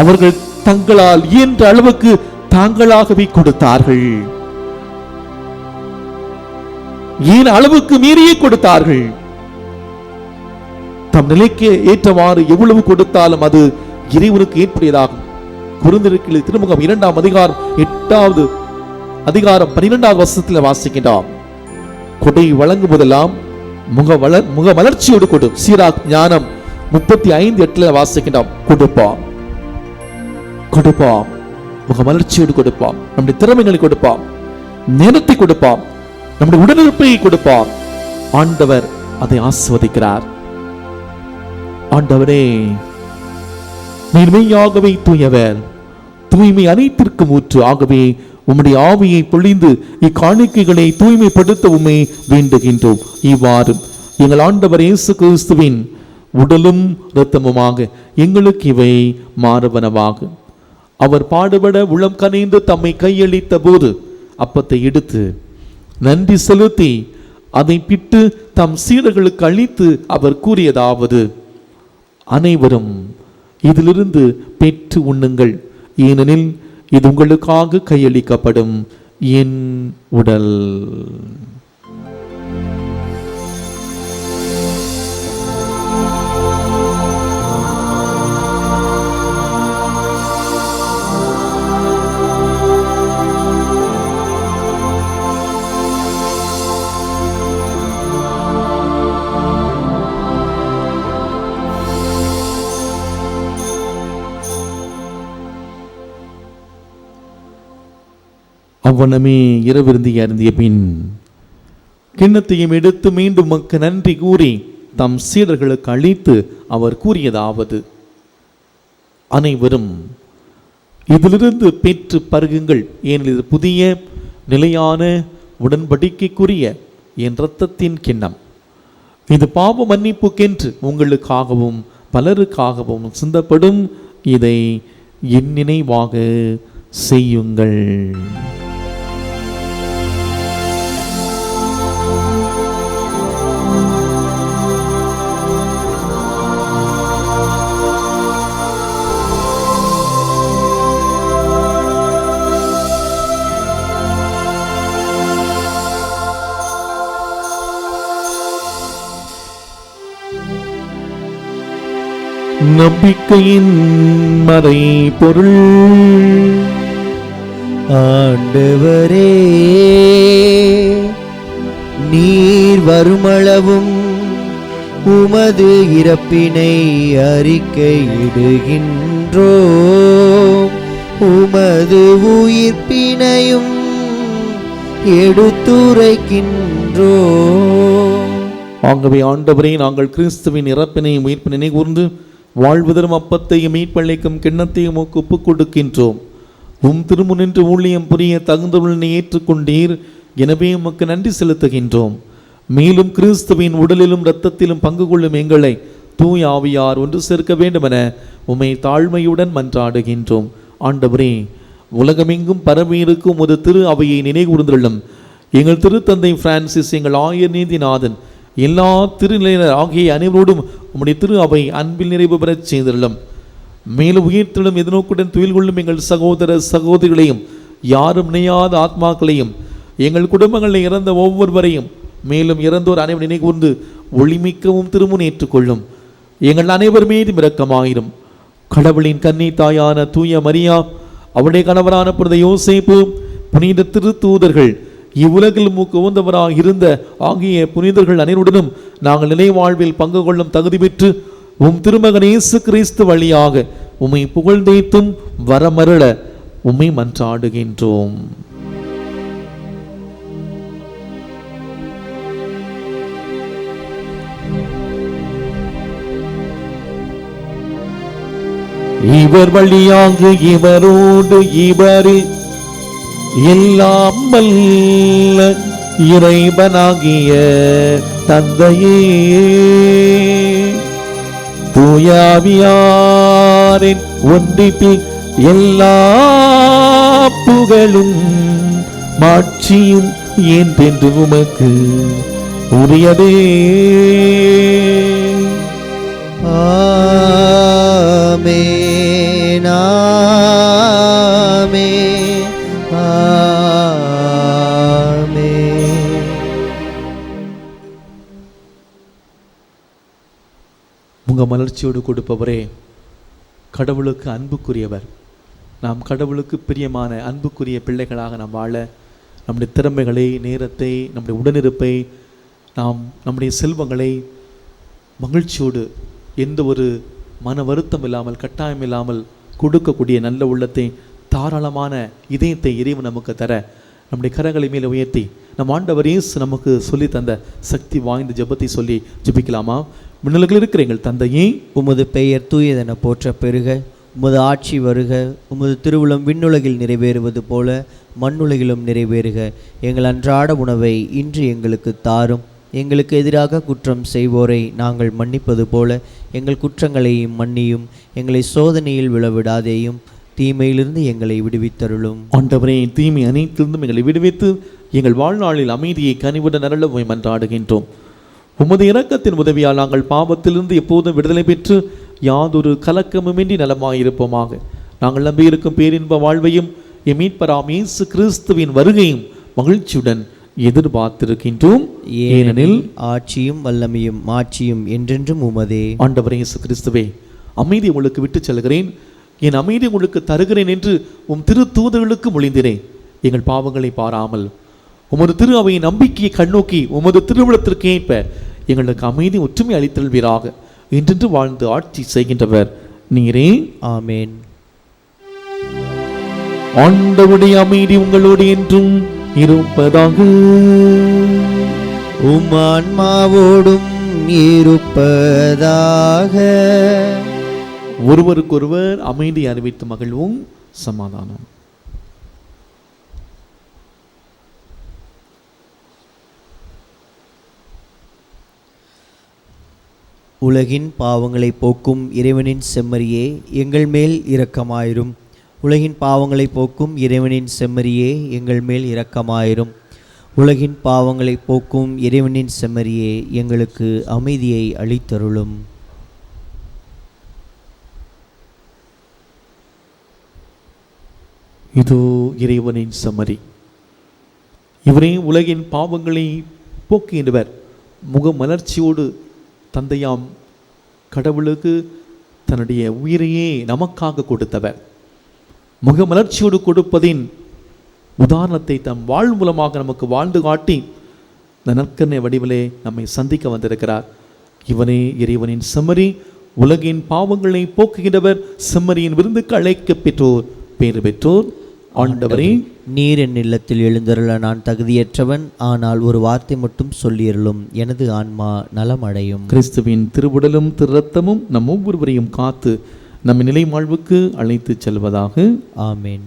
அவர்கள் தங்களால் இயன்ற அளவுக்கு தாங்களாகவே கொடுத்தார்கள். ஏன் அளவுக்கு மீறியே கொடுத்தார்கள். தம் நிலைக்கு ஏற்றவாறு எவ்வளவு கொடுத்தாலும் அது இறைவனுக்கு ஏற்புடையதாகும். கொரிந்தியர் திருமுகம் 2ஆம் அதிகாரம் 8வது அதிகாரம் 12வது வசனத்தில் வாசிக்கின்றோம். கொடை வழங்கும் போதெல்லாம் முக மலர்ச்சியோடு கொடு. சீராக் ஞானம் 35:8 வாசிக்கின்றோம். கொடுப்போம், கொடுப்போம், முக மலர்ச்சியோடு கொடுப்போம். நம்முடைய திறமைகளை கொடுப்போம், நேரத்தை கொடுப்போம், நம்முடைய உடனிருப்பை கொடுப்போம். ஆண்டவர் அதை ஆசீர்வதிக்கிறார். ஆண்டவரே, நீர் மெய்யாகவே தூயவர், தூய்மை அனைத்திற்கும் ஊற்று. ஆகவே உம்முடைய ஆவியை பொழிந்து இக்காணிக்கைகளை தூய்மைப்படுத்த உம்மை வேண்டுகின்றோம். இவ்வாறு எங்கள் ஆண்டவர் இயேசு கிறிஸ்துவின் உடலும் இரத்தமுமாக எங்களுக்கு இவை மாறுவனவாகும். அவர் பாடுபட உளம் கனிந்து தம்மை கையளித்த போது அப்பத்தை எடுத்து நன்றி செலுத்தி அதை பிட்டு தம் சீடர்களுக்கு அளித்து அவர் கூறியதாவது: அனைவரும் இதிலிருந்து பெற்று உண்ணுங்கள், ஏனெனில் இது உங்களுக்காக கையளிக்கப்படும் என் உடல். அவ்வனமே இரவிருந்தி அருந்திய பின் கிண்ணத்தையும் எடுத்து மீண்டும் மக்கு நன்றி கூறி தம் சீடர்களுக்கு அளித்து அவர் கூறியதாவது: அனைவரும் இதிலிருந்து பெற்று பருகுங்கள், ஏனெனில் இது புதிய நிலையான உடன்படிக்கைக்குரிய என் இரத்தத்தின் கிண்ணம். இது பாவ மன்னிப்புக்கென்று உங்களுக்காகவும் பலருக்காகவும் சிந்தப்படும். இதை என் நினைவாக செய்யுங்கள். நம்பிக்கையின் மறை பொருள். ஆண்டவரே, நீர் வருமளவும் உமது இறப்பினை அறிக்கையிடுகின்றோம், உமது உயிர்ப்பினையும் எடுத்துரைக்கின்றோம். ஆகவே ஆண்டவரே, நாங்கள் கிறிஸ்துவின் இறப்பினையும் உயிர்ப்பினை கூர்ந்து வாழ்வதரும் அப்பத்தையும் மீட்பளிக்கும் கிண்ணத்தையும் ஒப்புக் கொடுக்கின்றோம். உம் திருமுனின்று ஊழியம் புரிய தகுந்தவனை ஏற்றுக்கொண்டீர், எனவே உமக்கு நன்றி செலுத்துகின்றோம். மேலும் கிறிஸ்துவின் உடலிலும் இரத்தத்திலும் பங்கு கொள்ளும் எங்களை தூய ஆவியார் ஒன்று சேர்க்க வேண்டுமென உம்மை தாழ்மையுடன் மன்றாடுகின்றோம். ஆண்டவரே, உலகமெங்கும் பரவியிருக்கும் ஒரு திரு அவையை நினைகூர்ந்துள்ளும். எங்கள் திருத்தந்தை பிரான்சிஸ், எங்கள் ஆயர் நீதிநாதன், எல்லா திருநிலையினர் ஆகிய அனைவரோடும் உம்முடைய திரு அவை அன்பில் நிறைவு பெறச் செய்துள்ளோம். மேலும் உயிர்த்தெழும் எதிர்நோக்குடன் துயில் கொள்ளும் எங்கள் சகோதர சகோதரிகளையும், யாரும் நினையாத ஆத்மாக்களையும், எங்கள் குடும்பங்களில் இறந்த ஒவ்வொருவரையும், மேலும் இறந்தோர் அனைவரும் நினைகூர்ந்து ஒளிமிக்கவும் திருமுன் ஏற்றுக்கொள்ளும். எங்கள் அனைவர் மீதும் இரக்கமாயிரும். கடவுளின் கன்னி தாயான தூய மரியா, அவருடைய கணவரான புனித யோசேப்பு, புனித திருத்தூதர்கள், இவ்வுலகில் உகந்தவராக இருந்த ஆகிய புனிதர்கள் அனைவருடனும் நாங்கள் நிலை வாழ்வில் பங்கு கொள்ளும் தகுதி பெற்று உம் திருமகன் இயேசு கிறிஸ்து வழியாக உம்மை புகழ்ந்தேத்தும் வரமருள உம்மை மன்றாடுகின்றோம். இவர் வழியாக இவரோடு இவரில் எல்லாம் வல்ல இறைவனாகிய தந்தையே, தூய ஆவியாரின் ஒன்றிப்பில் எல்லா புகழும் மாட்சியும் என்றென்று உமக்கு உரியதே. ஆமென், ஆமென், ஆமென். உங்க மலர்ச்சியோடு கொடுப்பவரே, கடவுளுக்கு அன்புக்குரியவர், நாம் கடவுளுக்கு பிரியமான அன்புக்குரிய பிள்ளைகளாக நாம் வாழ நம்முடைய திறமைகளை, நேரத்தை, நம்முடைய உடனிருப்பை, நம்முடைய செல்வங்களை மகிழ்ச்சியோடு எந்த ஒரு மன வருத்தம் இல்லாமல், கட்டாயம் இல்லாமல் கொடுக்கக்கூடிய நல்ல உள்ளத்தை, தாராளமான இதயத்தை இறைவன் நமக்கு தர நம்முடைய கரங்களை மேலே உயர்த்தி நம் ஆண்டவர் இயேசு நமக்கு சொல்லி தந்த சக்தி வாய்ந்த ஜெபத்தை சொல்லி ஜெபிக்கலாமா? விண்ணுலகில் இருக்கிற எங்கள் தந்தையே, உமது பெயர் தூயதென போற்ற பெருக, உமது ஆட்சி வருக, உமது திருவுளம் விண்ணுலகில் நிறைவேறுவது போல மண்ணுலகிலும் நிறைவேறுக. எங்கள் அன்றாட உணவை இன்று எங்களுக்கு தாரும். எங்களுக்கு எதிராக குற்றம் செய்வோரை நாங்கள் மன்னிப்பது போல எங்கள் குற்றங்களையும் மன்னியும். எங்களை சோதனையில் விழவிடாதேயும், தீமையிலிருந்து எங்களை விடுவித்தருளும். ஆண்டவரே, தீமை அனைத்திலிருந்தும் எங்களை விடுவித்து எங்கள் வாழ்நாளில் அமைதியை கனிவுடன் அருள உம்மை மன்றாடுகின்றோம். உமது இரக்கத்தின் உதவியால் நாங்கள் பாவத்திலிருந்து எப்போதும் விடுதலை பெற்று யாதொரு கலக்கமுமின்றி நலமாயிருப்போமாக. நாங்கள் நம்பியிருக்கும் பேரின்ப வாழ்வையும் எம் மீட்பராம் இயேசு கிறிஸ்துவின் வருகையும் மகிழ்ச்சியுடன் எதிர்பார்த்திருக்கின்றோம். ஏனெனில் ஆட்சியும் வல்லமையும் மாட்சியும் என்றென்றும் உமதே. ஆண்டவரே இயேசு கிறிஸ்துவே, அமைதி உங்களுக்கு விட்டு செல்கிறேன், என் அமைதி உங்களுக்கு தருகிறேன் என்று உம் திரு தூதர்களுக்கு மொழிந்தினேன். எங்கள் பாவங்களை பாராமல் உமது திரு அவையின் நம்பிக்கையை கண்ணோக்கி உமது திருவிழத்திற்கு ஏற்ப எங்களுக்கு அமைதி ஒற்றுமை அளித்தல்வீராக. என்றென்று வாழ்ந்து ஆட்சி செய்கின்றவர் நீரே. ஆமேன். ஆண்டவருடைய அமைதி உங்களோடு என்றும் இருப்பதாக. உம் ஆன்மாவோடும் இருப்பதாக. ஒருவருக்கொருவர் அமைதி அறிவித்து மகிழ்வும். சமாதானம். உலகின் பாவங்களை போக்கும் இறைவனின் செம்மறியே எங்கள் மேல் இரக்கமாயிரும். உலகின் பாவங்களை போக்கும் இறைவனின் செம்மறியே எங்கள் மேல் இரக்கமாயிரும். உலகின் பாவங்களை போக்கும் இறைவனின் செம்மறியே எங்களுக்கு அமைதியை அளித்தருளும். இதோ இறைவனின் செம்மறி. இவரே உலகின் பாவங்களை போக்குகின்றவர். முகமலர்ச்சியோடு தந்தையாம் கடவுளுக்கு தன்னுடைய உயிரையே நமக்காக கொடுத்தவர். முகமலர்ச்சியோடு கொடுப்பதின் உதாரணத்தை தம் வாழ் மூலமாக நமக்கு வாழ்ந்து காட்டி இந்த நற்கருணை வடிவிலே நம்மை சந்திக்க வந்திருக்கிறார். இவனே இறைவனின் செம்மறி, உலகின் பாவங்களை போக்குகின்றவர். செம்மறியின் விருந்துக்கு அழைக்க பெற்றோர் பேறு பெற்றோர். ஆண்டவரே, நீர் என் இல்லத்தில் எழுந்தருள நான் தகுதியற்றவன், ஆனால் ஒரு வார்த்தை மட்டும் சொல்லியருளும், எனது ஆன்மா நலமடையும். கிறிஸ்துவின் திருவுடலும் திரு இரத்தமும் நம் ஒவ்வொருவரையும் காத்து நம்ம நிலை வாழ்வுக்கு அழைத்து செல்வதாக. ஆமேன்.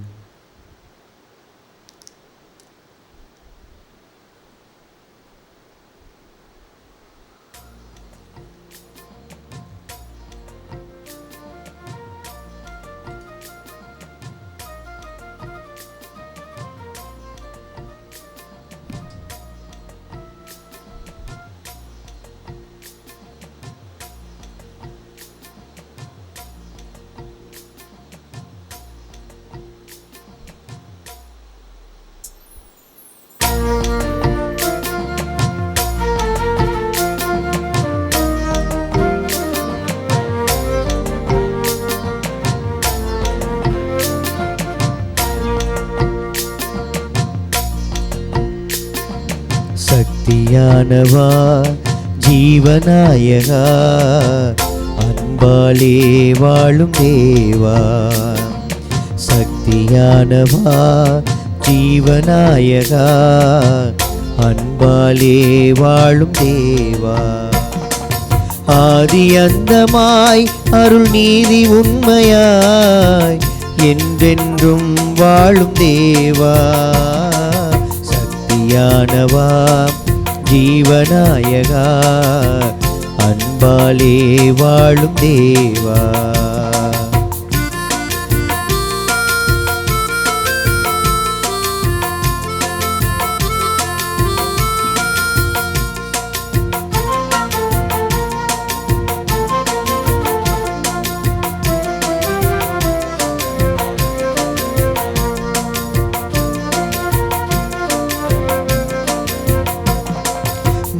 சக்தியானவா ஜீவநாயகா, அன்பாலே வாழும் தேவா. சக்தியானவா ஜீவநாயகா, அன்பாலே வாழும் தேவா. ஆதி அந்தமாய் அருள் நீதி உண்மையாய் என்றென்றும் வாழும் தேவா. சக்தியானவா ஜீவநாயகா, அன்பாலே வாழும் தேவா.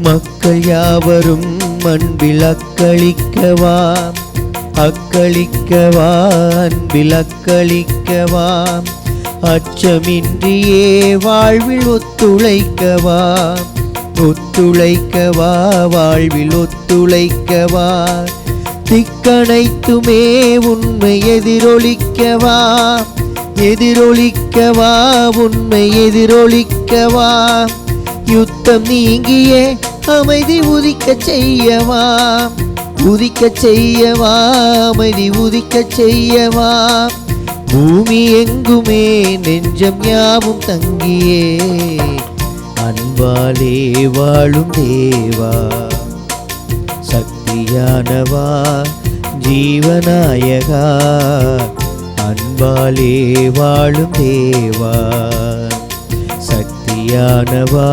மக்கள் யாவரும் அன்பில் அக்களிக்கவா, அக்களிக்கவா, அன்பில் அக்களிக்கவா. அச்சமின்றியே வாழ்வில் ஒத்துழைக்கவா, ஒத்துழைக்கவா, வாழ்வில் ஒத்துழைக்கவா. திக்கனைத்துமே உண்மை எதிரொலிக்கவா, எதிரொலிக்கவா, உண்மை எதிரொலிக்கவா. யுத்தம் நீங்கியே அமைதி உதிக்க செய்யவா, உதிக்க செய்யவா, அமைதி உதிக்க செய்யவா. பூமி எங்குமே நெஞ்சம் யாவும் தங்கியே அன்பாலே வாழும் தேவா. சக்தியானவா ஜீவநாயகா, அன்பாலே வாழும் தேவா. சக்தியானவா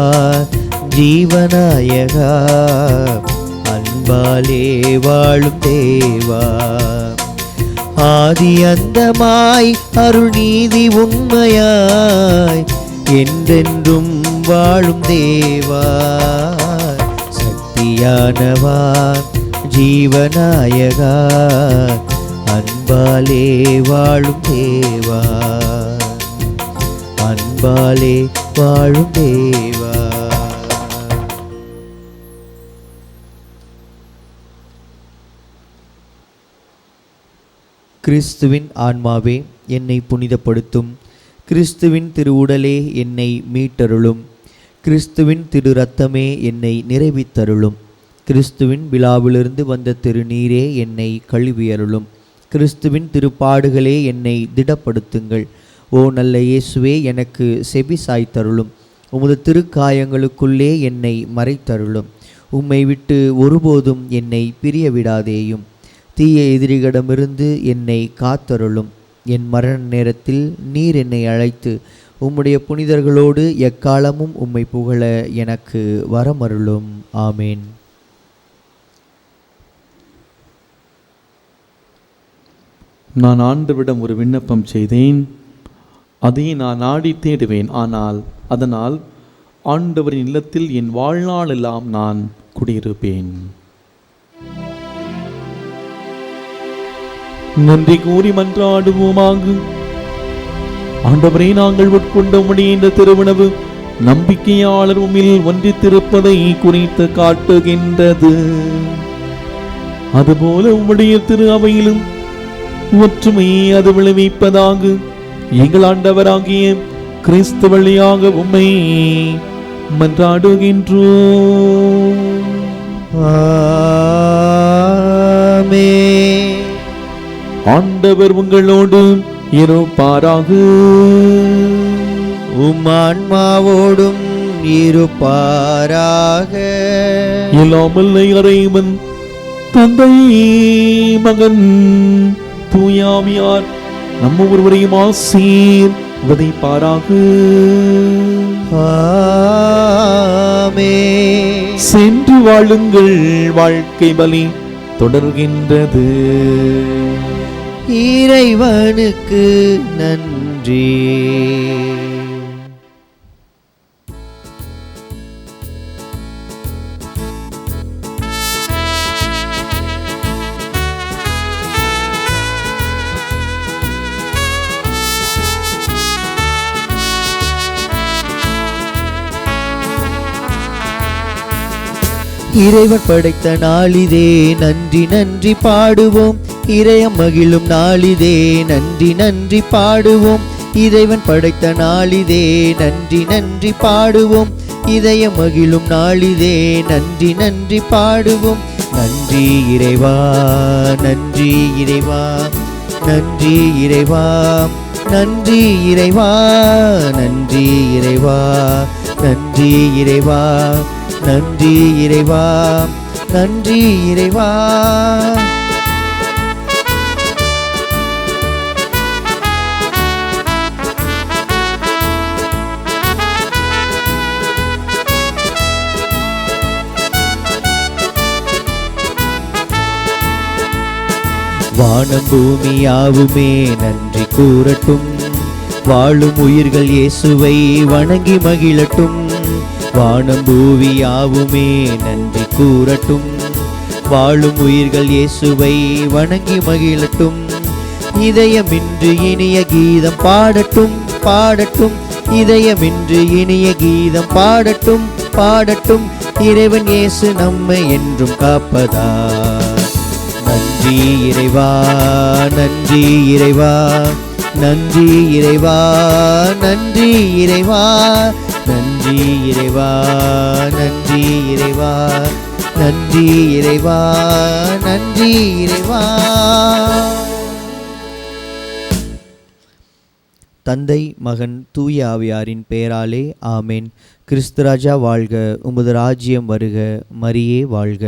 ஜீவநாயகா, அன்பாலே வாழும் தேவா. ஆதி அந்தமாய் அருள் நீதி உண்மையாய் என்றென்றும் வாழும் தேவா. சக்தியானவா ஜீவநாயகா, அன்பாலே வாழும் தேவா, அன்பாலே வாழும் தேவா. கிறிஸ்துவின் ஆன்மாவே என்னை புனிதப்படுத்தும். கிறிஸ்துவின் திருவுடலே என்னை மீட்டருளும். கிறிஸ்துவின் திரு இரத்தமே என்னை நிறைவித்தருளும். கிறிஸ்துவின் விழாவிலிருந்து வந்த திருநீரே என்னை கழுவியருளும். கிறிஸ்துவின் திருப்பாடுகளே என்னை திடப்படுத்துங்கள். ஓ நல்ல இயேசுவே, எனக்கு செவி சாய்த்தருளும். உமது திருக்காயங்களுக்குள்ளே என்னை மறைத்தருளும். உம்மை விட்டு ஒருபோதும் என்னை பிரிய விடாதேயும். தீய எதிரிகளிடமிருந்து என்னை காத்தருளும். என் மரண நேரத்தில் நீர் என்னை அழைத்து உம்முடைய புனிதர்களோடு எக்காலமும் உம்மை புகழ எனக்கு வரமருளும். ஆமேன். நான் ஆண்டவரிடம் ஒரு விண்ணப்பம் செய்தேன், அதை நான் நாடி தேடுவேன். ஆனால் அதனால் ஆண்டவரின் இல்லத்தில் என் வாழ்நாளெல்லாம் நான் குடியிருப்பேன். நன்றி கூறி மன்றாடுவோமாக. ஆண்டவரே, நாங்கள் உட்கொண்ட உம்முடைய இந்த திருவுணவு நம்பிக்கையாளர் உம்மில் ஒன்றித்திருப்பதை குறித்து காட்டுகின்றது. அதுபோல உம்முடைய திரு அவையிலும் ஒற்றுமையை அது விளைவிப்பதாக எங்கள் ஆண்டவராகிய கிறிஸ்து வழியாக உம்மை மன்றாடுகின்றோம். ஆமென். ஆண்டவர் உங்களோடு இருப்பாராக. உம் ஆன்மாவோடும் இருப்பாராக. இல்லாமல் இறைவன் தந்தை, மகன், தூயாவியார் நம்ம ஒருவரையும் ஆசீர் உதைப்பாராக. ஆமென். சென்று வாழுங்கள், வாழ்க்கை பலி தொடர்கின்றது. இறைவனுக்கு நன்றி. இறைவன் படைத்த நாளிதே, நன்றி நன்றி பாடுவோம். இறையம் மகிழும் நாளிதே, நன்றி நன்றி பாடுவோம். இறைவன் படைத்த நாளிதே, நன்றி நன்றி பாடுவோம். இதயம் மகிழும் நாளிதே, நன்றி நன்றி பாடுவோம். நன்றி இறைவா, நன்றி இறைவா, நன்றி இறைவா, நன்றி இறைவா, நன்றி இறைவா, நன்றி இறைவா, நன்றி இறைவா, நன்றி இறைவா. வானம் பூமியாவுமே நன்றி கூறட்டும். வாழும் உயிர்கள் இயேசுவை வணங்கி மகிழட்டும். வானம் பூமியாவுமே நன்றி கூறட்டும். வாழும் உயிர்கள் இயேசுவை வணங்கி மகிழட்டும். இதயமின்று இனிய கீதம் பாடட்டும், பாடட்டும். இதயமின்று இனிய கீதம் பாடட்டும், பாடட்டும். இறைவன் இயேசு நம்மை என்றும் காப்பதா. நன்றி இறைவா, நன்றி இறைவா, நன்றி இறைவா, நன்றி இறைவா, நன்றி இறைவா, நன்றி இறைவா, நன்றி இறைவா, நன்றி இறைவா. தந்தை, மகன், தூய ஆவியாரின் பெயராலே ஆமேன். கிறிஸ்து ராஜா வாழ்க. உமது ராஜ்யம் வருக. மரியே வாழ்க.